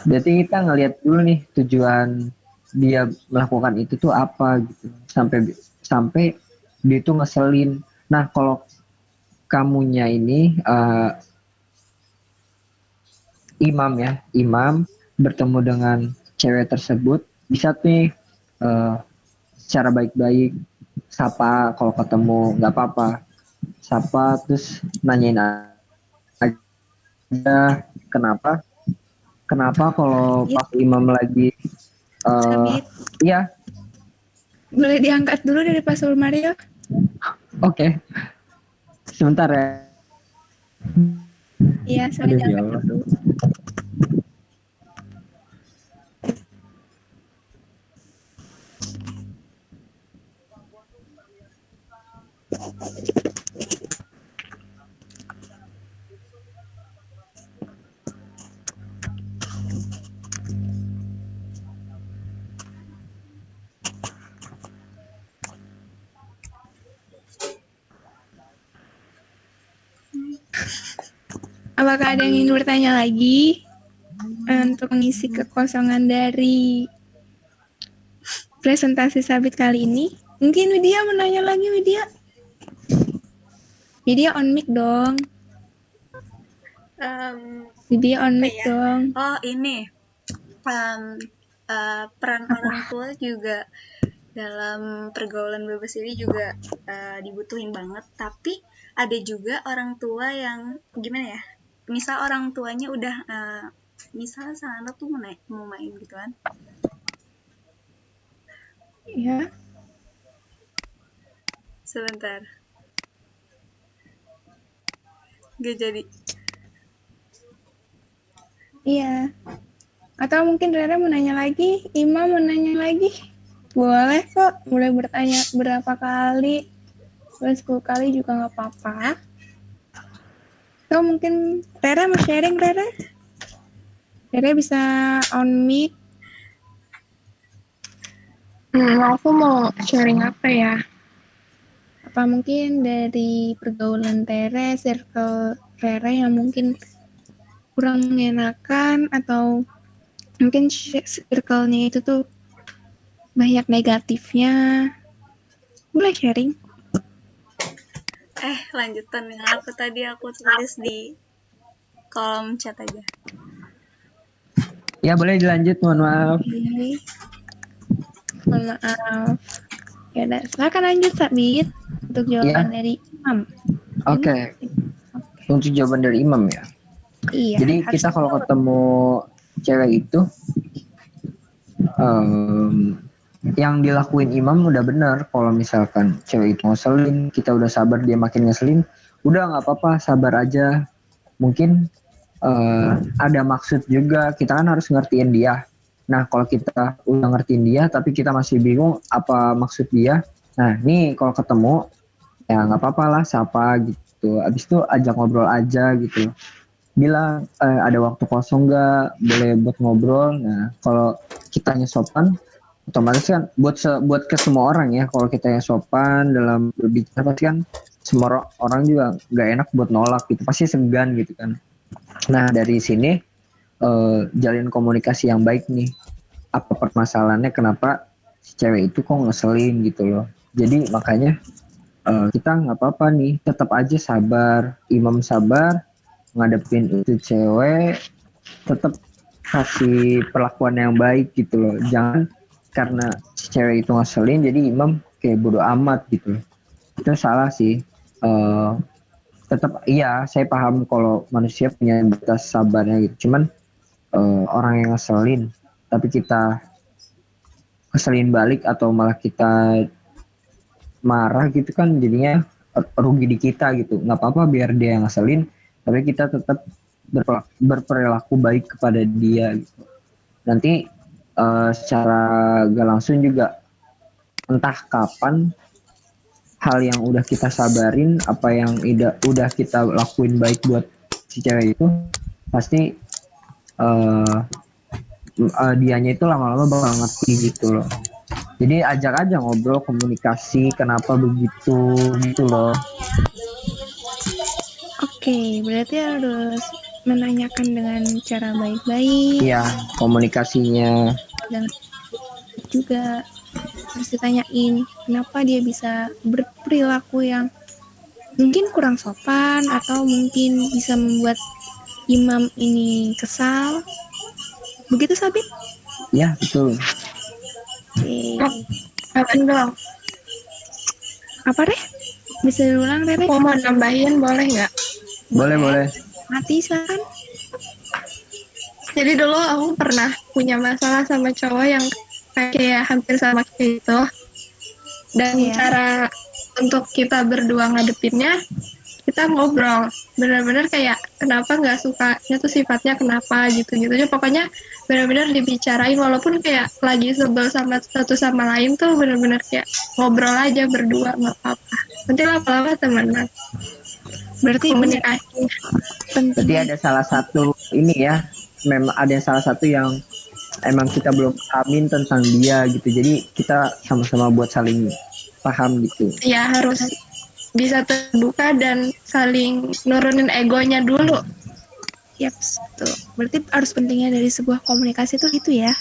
Berarti kita ngelihat dulu nih tujuan dia melakukan itu tuh apa gitu. Sampai dia tuh ngeselin. Nah, kalau kamunya ini imam bertemu dengan cewek tersebut, bisa nih secara baik-baik sapa kalau ketemu, nggak apa-apa sapa, terus nanyain aja kenapa kalau Sabit, pas imam lagi Sabit. iya. Boleh diangkat dulu dari Pak Mario? Oke. Sebentar ya. Iya, Sabit Aduh, ya diangkat Allah. dulu. Apakah ada yang ingin bertanya lagi untuk mengisi kekosongan dari presentasi Sabit kali ini? Mungkin Widya menanya lagi, Widya. Widya on mic dong. Widya on mic dong. Oh ini peran orang tua juga dalam pergaulan bebas ini juga dibutuhin banget. Tapi ada juga orang tua yang gimana ya? Misal orang tuanya udah misal sang anak tuh mau main gitu kan? Ya. Sebentar. Gak jadi. Iya. Atau mungkin Rera mau nanya lagi, Ima mau nanya lagi. Boleh kok, boleh bertanya berapa kali. 10 kali juga nggak apa-apa. Atau mungkin Rera mau sharing, Rera? Rera bisa on mic. Aku mau sharing apa ya? Apa mungkin dari pergaulan Rera, circle Rera yang mungkin kurang mengenakan, atau mungkin circle-nya itu tuh banyak negatifnya. Boleh sharing? Lanjutan yang aku tulis di kolom chat aja. Ya boleh dilanjut, mohon maaf. Okay. Mohon maaf. Ya udah, silakan lanjut Sabit untuk jawaban dari Imam. Oke. Untuk jawaban dari Imam ya. Iya. Jadi kita kalau ketemu cewek itu yang dilakuin Imam udah benar. Kalau misalkan cewek itu ngeselin, kita udah sabar, dia makin ngeselin, udah nggak apa-apa, sabar aja. Mungkin ada maksud juga, kita kan harus ngertiin dia. Nah kalau kita udah ngertiin dia tapi kita masih bingung apa maksud dia, nah nih kalau ketemu ya nggak apa-apa lah, sapa gitu. Abis itu ajak ngobrol aja gitu, bilang ada waktu kosong nggak, boleh buat ngobrol. Nah kalau kitanya sopan, otomatis kan buat ke semua orang ya, kalau kita yang sopan dalam berbicara pasti kan semua orang juga nggak enak buat nolak gitu, pasti segan gitu kan. Nah dari sini jalin komunikasi yang baik nih, apa permasalahannya, kenapa si cewek itu kok ngeselin gitu loh. Jadi makanya kita nggak apa-apa nih, tetap aja sabar, Imam sabar ngadepin itu cewek, tetap kasih perlakuan yang baik gitu loh. Jangan karena si cewek itu ngeselin jadi Imam kayak bodo amat gitu. Itu salah sih. Tetap iya, saya paham kalau manusia punya batas sabarnya gitu. Cuman orang yang ngeselin tapi kita keselin balik atau malah kita marah gitu kan, jadinya rugi di kita gitu. Nggak apa-apa biar dia yang ngeselin, tapi kita tetap berperilaku baik kepada dia gitu. Nanti secara gak langsung juga entah kapan hal yang udah kita sabarin, apa yang udah kita lakuin baik buat si cewek itu, pasti dianya itu lama-lama bakal ngerti gitu loh. Jadi ajak aja ngobrol, komunikasi, kenapa begitu gitu loh. Oke, berarti harus menanyakan dengan cara baik-baik. Iya, komunikasinya. Dan juga harus ditanyain kenapa dia bisa berperilaku yang mungkin kurang sopan atau mungkin bisa membuat imam ini kesal. Begitu Sabit? Ya, betul. Oke. Apaan dong? Apa Reh? Bisa diulang Reh? Mau nambahin boleh nggak? Boleh. Mati silakan. Jadi dulu aku pernah punya masalah sama cowok yang kayak hampir sama kayak gitu. Dan Iya. cara untuk kita berdua ngadepinnya, kita ngobrol. Benar-benar kayak kenapa nggak sukanya tuh sifatnya kenapa gitu-gitu. Pokoknya benar-benar dibicarain walaupun kayak lagi sebel sama satu sama lain tuh benar-benar kayak ngobrol aja berdua nggak apa-apa. Nanti lama-lama temenan. Berarti Komunikasi. penting. Jadi ada salah satu ini ya, memang ada salah satu yang emang kita belum pahamin tentang dia gitu. Jadi kita sama-sama buat saling paham gitu. Ya harus bisa terbuka dan saling nurunin egonya dulu. Yap, betul. Berarti harus pentingnya dari sebuah komunikasi itu ya.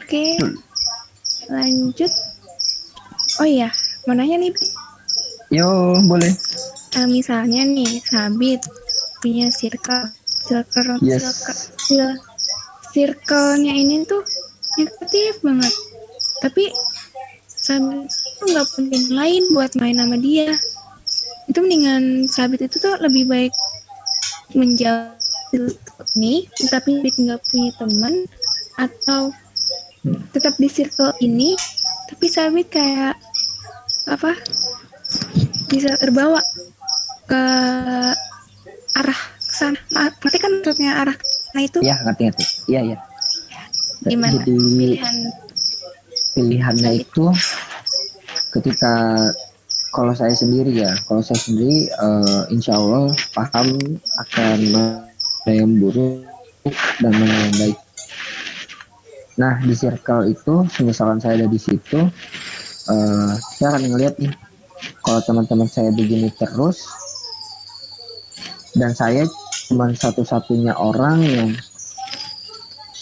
Oke, lanjut. Oh iya, mau nanya nih, Yo, boleh. misalnya nih, Sabit punya circle, Yes. circle-nya ini tuh negatif banget. Tapi Sabit tuh nggak punya yang lain buat main sama dia. Itu mendingan Sabit itu tuh lebih baik menjauh ini, tapi Sabit nggak punya teman, atau tetap di circle ini, tapi Sabit kayak apa? Bisa terbawa ke arah sana. Berarti kan maksudnya arah sana itu Ya, ngerti. Iya. gimana? Jadi pilihannya itu ketika kalau saya sendiri insya Allah paham akan mana yang buruk dan mana yang baik. Nah, di circle itu misalkan saya ada di situ, saya akan ngeliat nih kalau teman-teman saya begini terus dan saya cuma satu-satunya orang yang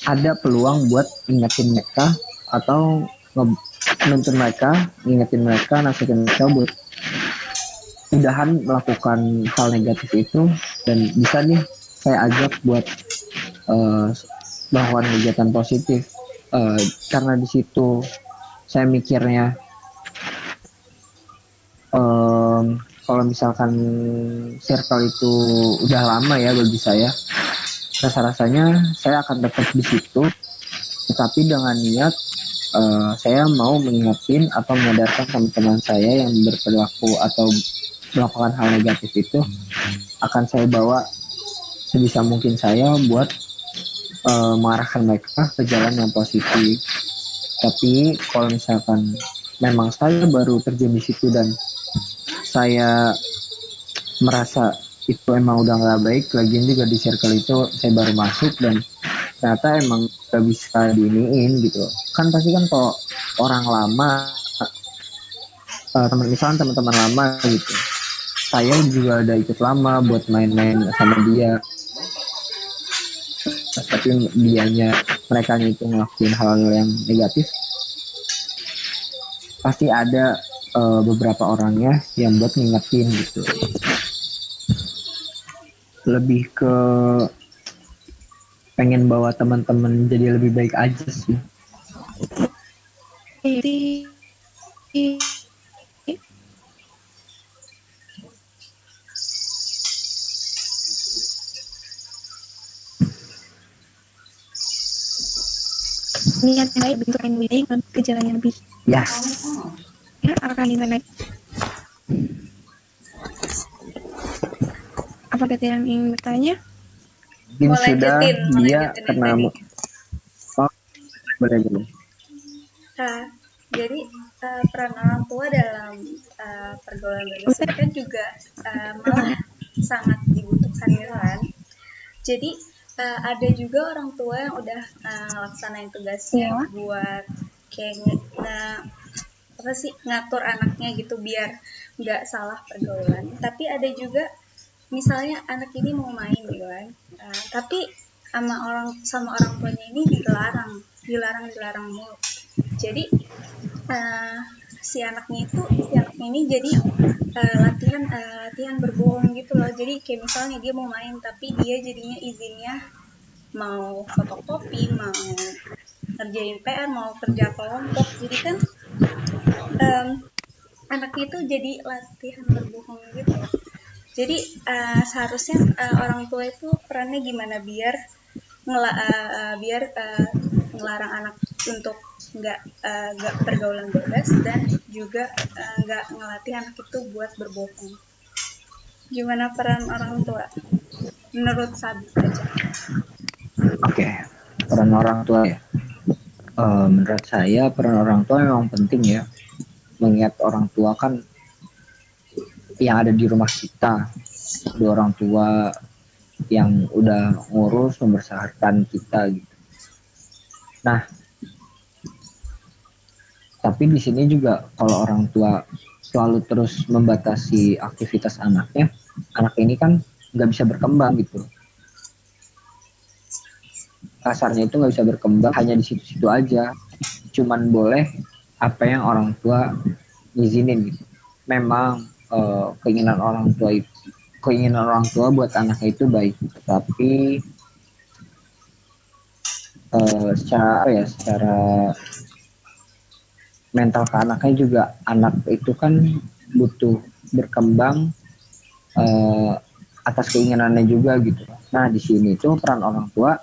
ada peluang buat ingetin mereka atau nuntun mereka, ngingetin mereka, nasihatin mereka buat udahan melakukan hal negatif itu, dan bisa nih saya ajak buat melakukan kegiatan positif. Karena di situ saya mikirnya kalau misalkan circle itu udah lama ya bagi saya, rasa-rasanya saya akan tetap di situ, tetapi dengan niat saya mau mengingatkan atau menyadarkan teman-teman saya yang berperilaku atau melakukan hal negatif itu, akan saya bawa sebisa mungkin saya buat mengarahkan mereka ke jalan yang positif. Tapi kalau misalkan memang saya baru terjun di situ dan saya merasa itu emang udah nggak baik, lagian juga di circle itu saya baru masuk dan ternyata emang gak bisa diiniin gitu kan. Pasti kan kalau orang lama, misalkan teman-teman lama gitu, saya juga ada ikut lama buat main-main sama dia, tapi mereka itu ngelakuin hal yang negatif, pasti ada beberapa orangnya yang buat ngingetin gitu. Lebih ke pengen bawa teman-teman jadi lebih baik aja sih. Jadi niat yang baik bentuk yang lebih baik dan ke jalan yang lebih Yes. ya, akan dimana. Apa ada yang ingin bertanya? Mungkin Mau sudah lanjutin dia yang kena tadi. boleh. Jadi peran orang tua dalam pergaulan bebas kan juga malah sangat dibutuhkan gitu kan. Jadi ada juga orang tua yang udah ngelaksanain tugasnya Iya. buat kayak apa sih, ngatur anaknya gitu biar nggak salah pergaulan. Tapi ada juga misalnya anak ini mau main gitu kan, tapi sama orang tuanya ini dilarang mulu. Jadi si anaknya ini jadi latihan berbohong gitu loh. Jadi kayak misalnya dia mau main tapi dia jadinya izinnya mau fotokopi, mau ngerjain PR, mau kerja kelompok. Jadi kan anaknya itu jadi latihan berbohong gitu. Jadi seharusnya orang tua itu perannya gimana biar ngelarang anak untuk nggak pergaulan bebas dan juga nggak ngelatih anak itu buat berbohong. Gimana peran orang tua menurut Sabit aja? Oke, peran orang tua ya. Menurut saya peran orang tua memang penting ya. Mengingat orang tua kan yang ada di rumah kita, dua orang tua yang udah ngurus membesarkan kita gitu. Nah, tapi di sini juga kalau orang tua selalu terus membatasi aktivitas anaknya, anak ini kan nggak bisa berkembang gitu. Kasarnya itu nggak bisa berkembang hanya di situ-situ aja. Cuman boleh apa yang orang tua ngizinin gitu. Memang keinginan orang tua buat anaknya itu baik, tapi secara mental ke anaknya juga, anak itu kan butuh berkembang atas keinginannya juga gitu. Nah di sini tuh peran orang tua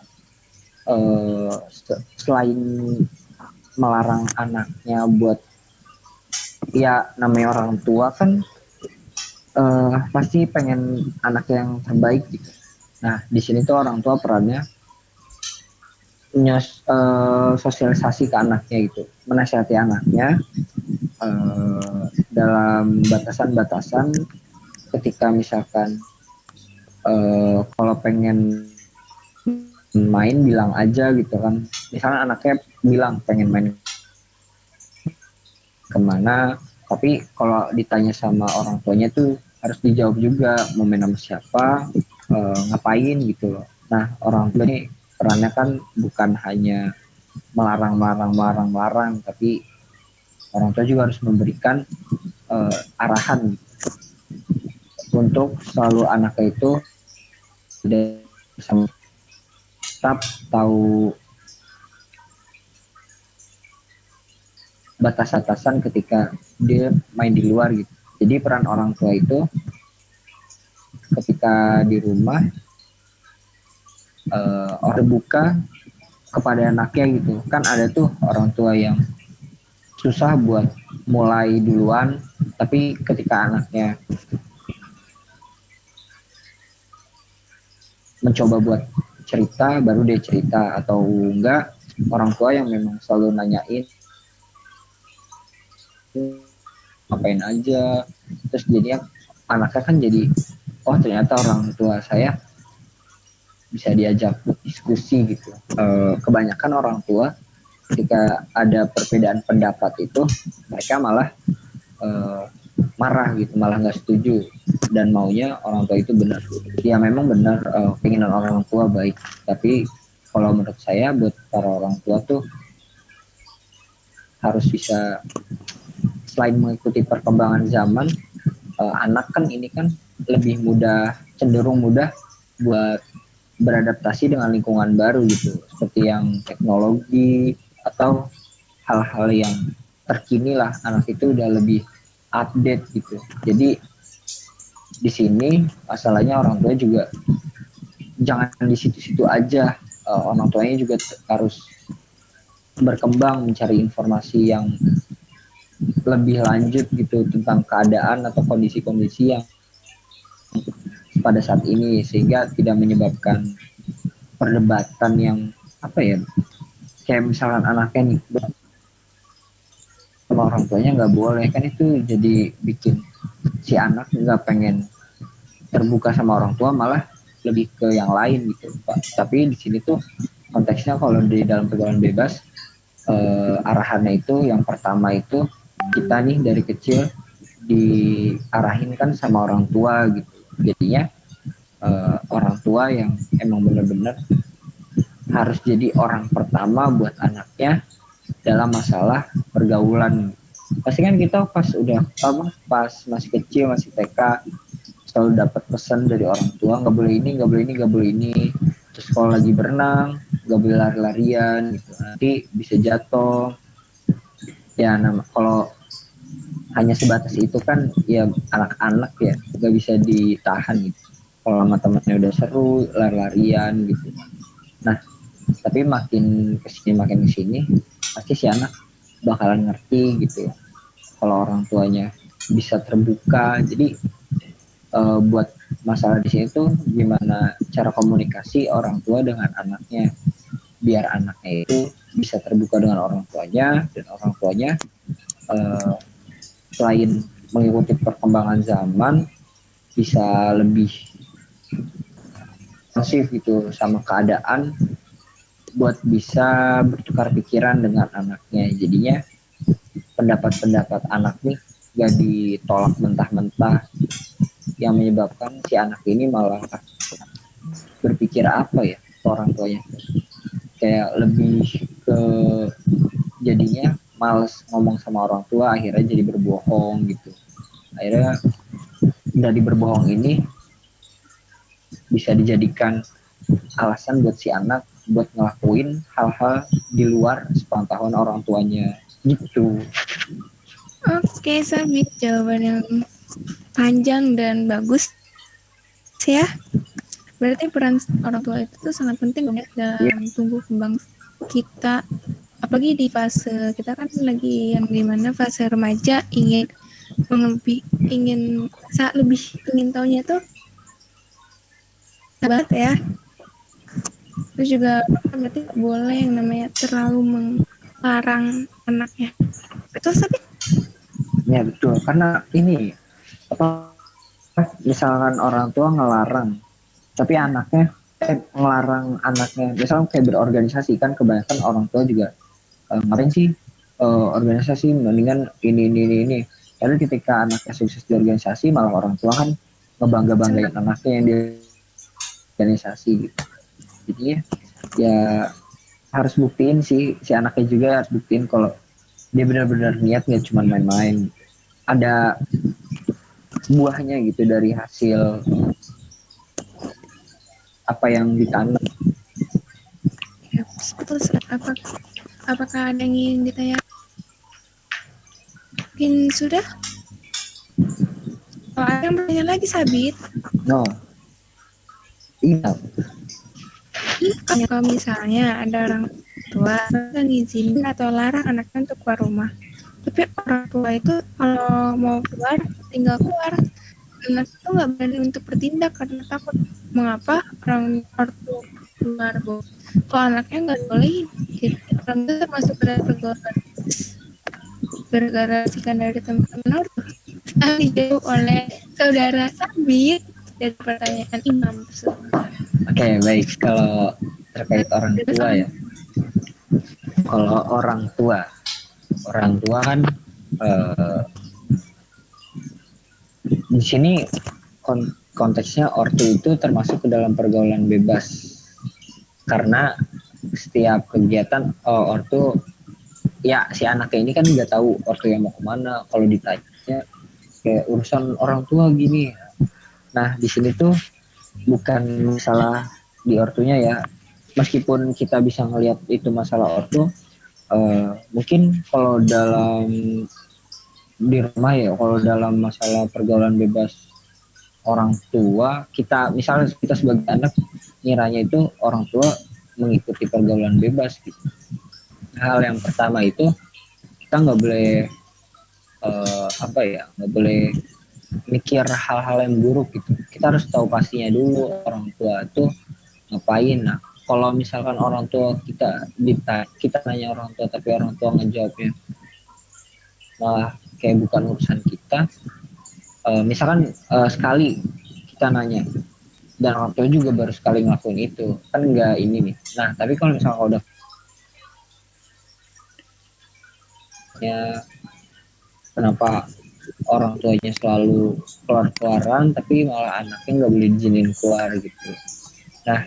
selain melarang anaknya buat, ya namanya orang tua kan pasti pengen anak yang terbaik gitu. Nah di sini tuh orang tua perannya sosialisasi ke anaknya gitu, menasihati anaknya dalam batasan-batasan. Ketika misalkan kalau pengen main bilang aja gitu kan, misalnya anaknya bilang pengen main kemana, tapi kalau ditanya sama orang tuanya tuh harus dijawab juga mau main sama siapa, ngapain gitu loh. Nah orang tua ini perannya kan bukan hanya melarang, tapi orang tua juga harus memberikan arahan gitu, untuk selalu anaknya itu tetap tahu batas-batasan ketika dia main di luar gitu. Jadi peran orang tua itu ketika di rumah terbuka kepada anaknya gitu. Kan ada tuh orang tua yang susah buat mulai duluan, tapi ketika anaknya mencoba buat cerita baru dia cerita, atau enggak orang tua yang memang selalu nanyain ngapain aja, terus jadinya anaknya kan jadi oh ternyata orang tua saya bisa diajak diskusi gitu. Kebanyakan orang tua ketika ada perbedaan pendapat itu mereka malah marah gitu, malah nggak setuju dan maunya orang tua itu benar. Ya memang benar, keinginan orang tua baik, tapi kalau menurut saya buat para orang tua tuh harus bisa, selain mengikuti perkembangan zaman, anak kan ini kan lebih mudah, cenderung mudah buat beradaptasi dengan lingkungan baru gitu, seperti yang teknologi atau hal-hal yang terkini lah. Anak itu udah lebih update gitu. Jadi di sini masalahnya orang tua juga jangan di situ-situ aja, orang tuanya juga harus berkembang mencari informasi yang lebih lanjut gitu tentang keadaan atau kondisi-kondisi yang pada saat ini, sehingga tidak menyebabkan perdebatan yang apa ya, kayak misalkan anaknya nih sama orang tuanya nggak boleh, kan itu jadi bikin si anak nggak pengen terbuka sama orang tua, malah lebih ke yang lain gitu Pak. Tapi di sini tuh konteksnya kalau di dalam pergaulan bebas arahannya itu yang pertama itu kita nih dari kecil diarahin kan sama orang tua gitu. Jadinya orang tua yang emang benar-benar harus jadi orang pertama buat anaknya dalam masalah pergaulan. Pasti kan kita pas masih kecil, masih TK, selalu dapat pesan dari orang tua, nggak boleh ini, nggak boleh ini, nggak boleh ini. Terus kalau lagi berenang nggak boleh lari-larian gitu, nanti bisa jatuh ya. Kalau hanya sebatas itu kan ya anak-anak ya nggak bisa ditahan gitu. Kalau sama temennya udah seru lari-larian gitu. Nah tapi makin kesini pasti si anak bakalan ngerti gitu ya kalau orang tuanya bisa terbuka. Jadi buat masalah di sini tuh gimana cara komunikasi orang tua dengan anaknya biar anaknya itu bisa terbuka dengan orang tuanya, dan orang tuanya selain mengikuti perkembangan zaman bisa lebih masif gitu sama keadaan buat bisa bertukar pikiran dengan anaknya. Jadinya pendapat-pendapat anak nih gak ditolak mentah-mentah yang menyebabkan si anak ini malah berpikir apa ya orang tuanya, kayak lebih ke jadinya males ngomong sama orang tua, akhirnya jadi berbohong gitu. Akhirnya dari berbohong ini bisa dijadikan alasan buat si anak buat ngelakuin hal-hal di luar sepengetahuan orang tuanya gitu. Oke, Sabit, jawaban yang panjang dan bagus ya. Berarti peran orang tua itu tuh sangat penting ya dalam tumbuh kembang kita, apalagi di fase kita kan lagi yang dimana fase remaja, ingin tahunya tuh banget ya. Terus juga berarti gak boleh yang namanya terlalu melarang anaknya. Betul, Sabit? Ya betul, karena ini misalkan orang tua ngelarang tapi anaknya ngelarang anaknya, misalnya kayak berorganisasi kan kebanyakan orang tua juga ngapain sih organisasi, mendingan ini. Lalu ketika anaknya sukses di organisasi malah orang tua kan ngebangga-banggain anaknya yang di organisasi gitu. Jadi ya harus buktiin si anaknya juga harus buktiin kalau dia benar-benar niat, nggak cuma main-main. Ada buahnya gitu dari hasil apa yang ditanam. Ya, betul. Apakah ada yang ingin ditanya? Mungkin sudah? Oh, ada yang bertanya lagi, Sabit? No. Iya. Kalau misalnya ada orang tua yang izin atau larang anaknya untuk keluar rumah, tapi orang tua itu kalau mau keluar tinggal keluar, anak itu nggak berani untuk bertindak karena takut. Mengapa orang tua keluar? Kalau anaknya nggak boleh, jadi orang itu termasuk pada pergaulan gara-gara sikan dari teman-teman dijawab oleh saudara Sabit dari pertanyaan Imam tersebut. Oke, baik. Kalau terkait orang tua ya, kalau orang tua kan di sini konteksnya ortu itu termasuk ke dalam pergaulan bebas, karena setiap kegiatan ortu ya si anaknya ini kan nggak tahu ortu yang mau kemana. Kalau ditanya kayak urusan orang tua gini, nah di sini tuh bukan masalah di ortunya ya, meskipun kita bisa ngelihat itu masalah ortu. Mungkin kalau dalam di rumah ya, kalau dalam masalah pergaulan bebas orang tua, kita misalnya kita sebagai anak ngiranya itu orang tua mengikuti pergaulan bebas gitu. Hal yang pertama itu kita nggak boleh nggak boleh mikir hal-hal yang buruk gitu. Kita harus tahu pastinya dulu orang tua itu ngapain. Nah, kalau misalkan orang tua kita nanya orang tua tapi orang tua ngejawabnya malah kayak bukan urusan kita. Misalkan sekali kita nanya, dan orang tua juga baru sekali ngelakuin itu, kan nggak ini nih. Nah tapi kalau misalnya udah ya, kenapa orang tuanya selalu keluar-keluaran tapi malah anaknya nggak boleh izinin keluar gitu. Nah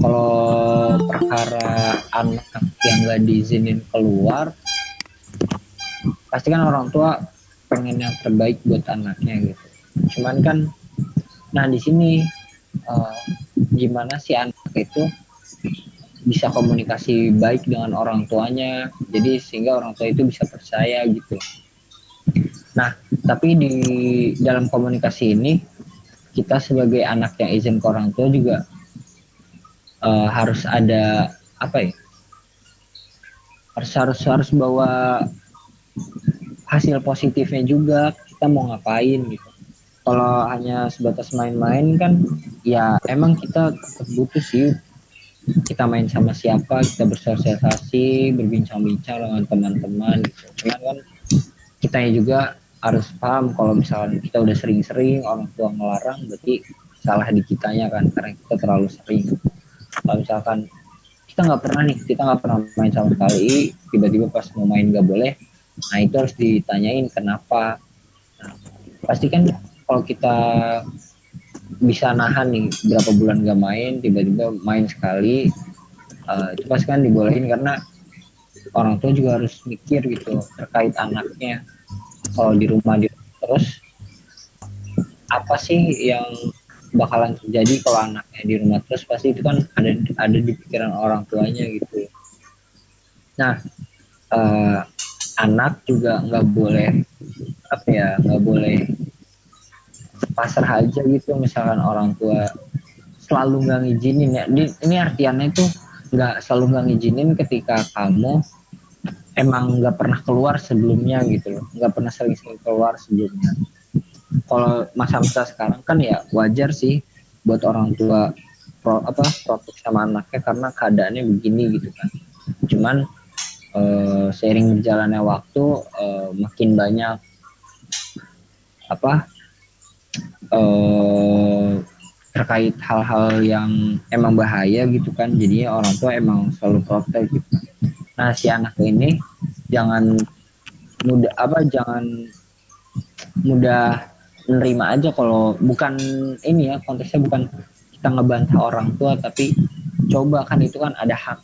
kalau perkara anak yang nggak diizinin keluar, pasti kan orang tua pengen yang terbaik buat anaknya gitu. Cuman kan, nah di sini gimana sih anak itu bisa komunikasi baik dengan orang tuanya, jadi sehingga orang tua itu bisa percaya gitu. Nah tapi di dalam komunikasi ini, kita sebagai anak yang izin ke orang tua juga harus ada apa ya, harus bawa hasil positifnya juga, kita mau ngapain gitu. Kalau hanya sebatas main-main kan ya emang kita tetap butuh sih, kita main sama siapa, kita bersosialisasi, berbincang-bincang dengan teman-teman gitu. Cuman kan kita juga harus paham kalau misalnya kita udah sering-sering orang tua ngelarang, berarti salah di kitanya kan, karena kita terlalu sering. Kalau misalkan kita nggak pernah main sama sekali, tiba-tiba pas mau main nggak boleh, nah itu harus ditanyain kenapa. Nah, pasti kan kalau kita bisa nahan nih berapa bulan nggak main, tiba-tiba main sekali, itu pasti kan dibolehin, karena orang tua juga harus mikir gitu terkait anaknya. Kalau di rumah terus, apa sih yang bakalan terjadi kalau anaknya di rumah terus, pasti itu kan ada di pikiran orang tuanya gitu. Nah anak juga nggak boleh nggak boleh pasrah aja gitu, misalkan orang tua selalu nggak ngizinin ya. Ini artiannya itu nggak selalu nggak ngizinin ketika kamu emang nggak pernah keluar sebelumnya gitu loh, nggak pernah sering-sering keluar sebelumnya. Kalau masa-masa sekarang kan ya wajar sih buat orang tua protek sama anaknya karena keadaannya begini gitu kan. Cuman seiring berjalannya waktu, makin banyak terkait hal-hal yang emang bahaya gitu kan, jadinya orang tua emang selalu protek gitu. Nah si anak ini jangan mudah menerima aja kalau bukan ini ya, konteksnya bukan kita ngebantah orang tua, tapi coba kan itu kan ada hak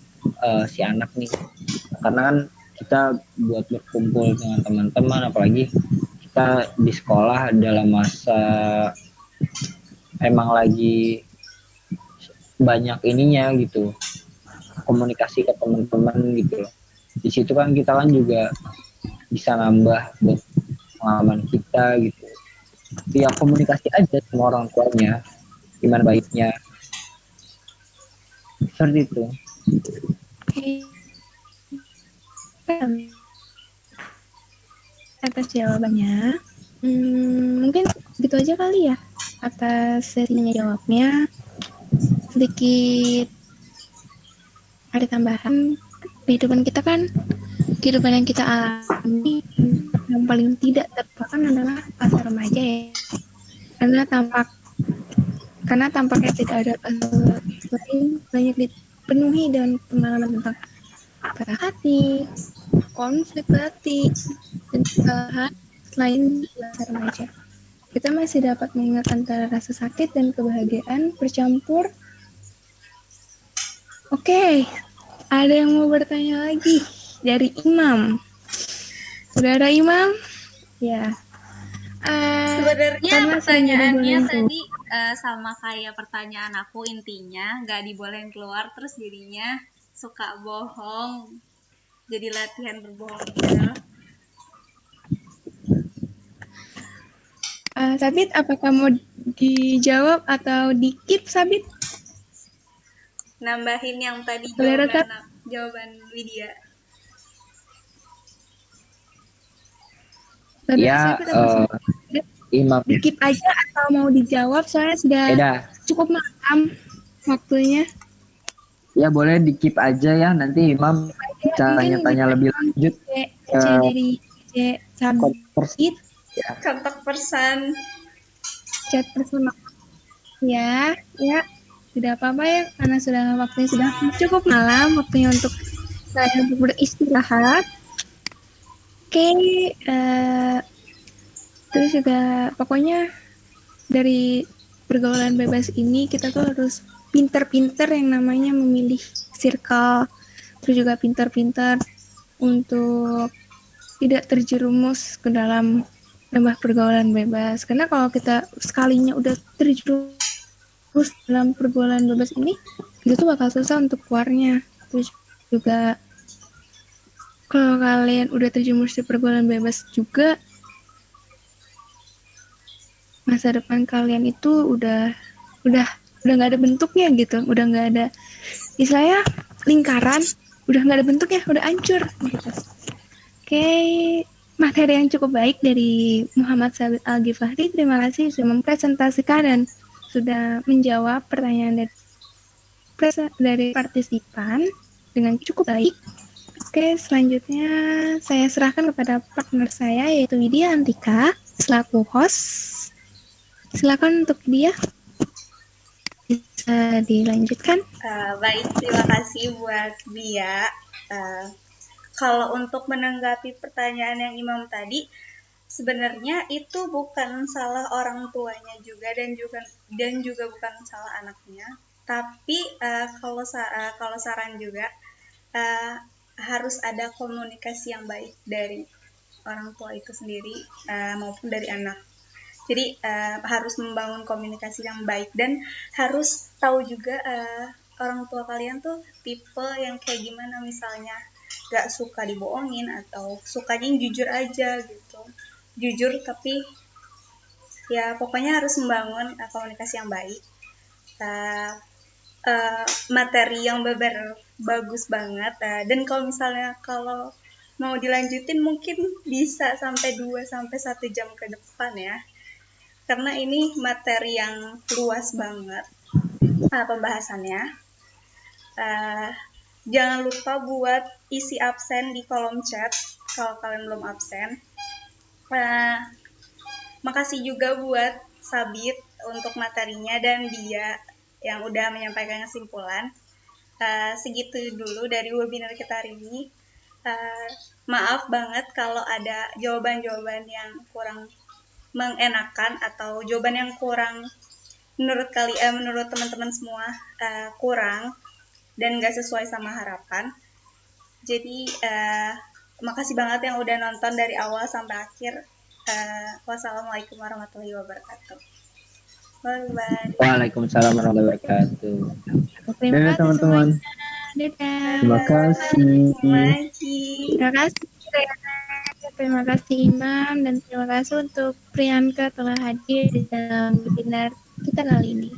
si anak nih, karena kan kita buat berkumpul dengan teman-teman, apalagi kita di sekolah dalam masa emang lagi banyak ininya gitu, komunikasi ke teman-teman gitu loh. Di situ kan kita kan juga bisa nambah buat pengalaman kita gitu. Ya komunikasi aja sama orang tuanya gimana baiknya, seperti itu. Atas jawabannya, mungkin gitu aja kali ya atas sesinya jawabnya. Sedikit ada tambahan, kehidupan kita kan, kehidupan yang kita alami yang paling tidak terlupakan adalah masa remaja ya. Karena tampaknya tidak ada fase lain banyak dipenuhi dengan pengalaman tentang patah hati, konflik batin, dan kesalahan selain masa remaja. Kita masih dapat mengingat antara rasa sakit dan kebahagiaan bercampur. Oke, ada yang mau bertanya lagi dari Imam. Udah ada Imam? Ya. Sebenarnya pertanyaannya tadi sama kayak pertanyaan aku, intinya nggak dibolehin keluar, terus jadinya suka bohong, jadi latihan berbohong gitu. Sabit, apakah mau dijawab atau di-keep, Sabit? Nambahin yang tadi jawaban Widya. Ya, Imam. Di-keep aja atau mau dijawab, soalnya sudah cukup malam waktunya. Ya boleh di-keep aja ya, nanti Imam tanya-tanya lebih lanjut dari Sabit. Kontak person. Chat personal. Ya, ya, tidak apa-apa ya, karena waktunya sudah cukup malam, waktunya untuk saya untuk beristirahat. Oke, terus juga pokoknya dari pergaulan bebas ini kita tuh harus pinter-pinter yang namanya memilih circle, terus juga pinter-pinter untuk tidak terjerumus ke dalam lembah pergaulan bebas. Karena kalau kita sekalinya udah terjerumus dalam pergaulan bebas ini, itu tuh bakal susah untuk keluarnya. Terus juga kalau kalian udah terjerumus di pergaulan bebas juga, masa depan kalian itu udah nggak ada bentuknya gitu, udah nggak ada istilahnya lingkaran, udah nggak ada bentuknya, udah hancur gitu. Oke, materi yang cukup baik dari Muhammad Sabit Al-Ghifari. Terima kasih sudah mempresentasikan dan sudah menjawab pertanyaan dari partisipan dengan cukup baik. Oke, selanjutnya saya serahkan kepada partner saya yaitu Widya Antika selaku host. Silakan untuk dia bisa dilanjutkan. Baik, terima kasih buat dia. Kalau untuk menanggapi pertanyaan yang Imam tadi, sebenarnya itu bukan salah orang tuanya juga dan juga bukan salah anaknya. Tapi kalau saran juga harus ada komunikasi yang baik dari orang tua itu sendiri maupun dari anak. Jadi harus membangun komunikasi yang baik dan harus tahu juga orang tua kalian tuh tipe yang kayak gimana, misalnya gak suka dibohongin atau sukanya yang jujur aja gitu. Jujur tapi ya pokoknya harus membangun komunikasi yang baik. Materi yang bagus banget dan kalau misalnya mau dilanjutin mungkin bisa sampai 2-1 jam ke depan ya. Karena ini materi yang luas banget pembahasannya. Jangan lupa buat isi absen di kolom chat kalau kalian belum absen. Makasih juga buat Sabit untuk materinya dan dia yang udah menyampaikan kesimpulan. Segitu dulu dari webinar kita hari ini. Maaf banget kalau ada jawaban-jawaban yang kurang mengenakan atau jawaban yang kurang menurut teman-teman semua kurang dan gak sesuai sama harapan. Jadi makasih banget yang udah nonton dari awal sampai akhir. Wassalamualaikum warahmatullahi wabarakatuh. Bye-bye. Waalaikumsalam warahmatullahi wabarakatuh. Terima kasih teman-teman. Dadah. Terima kasih. Terima kasih. Terima kasih Imam dan terima kasih untuk Priyanka telah hadir di dalam webinar kita kali ini.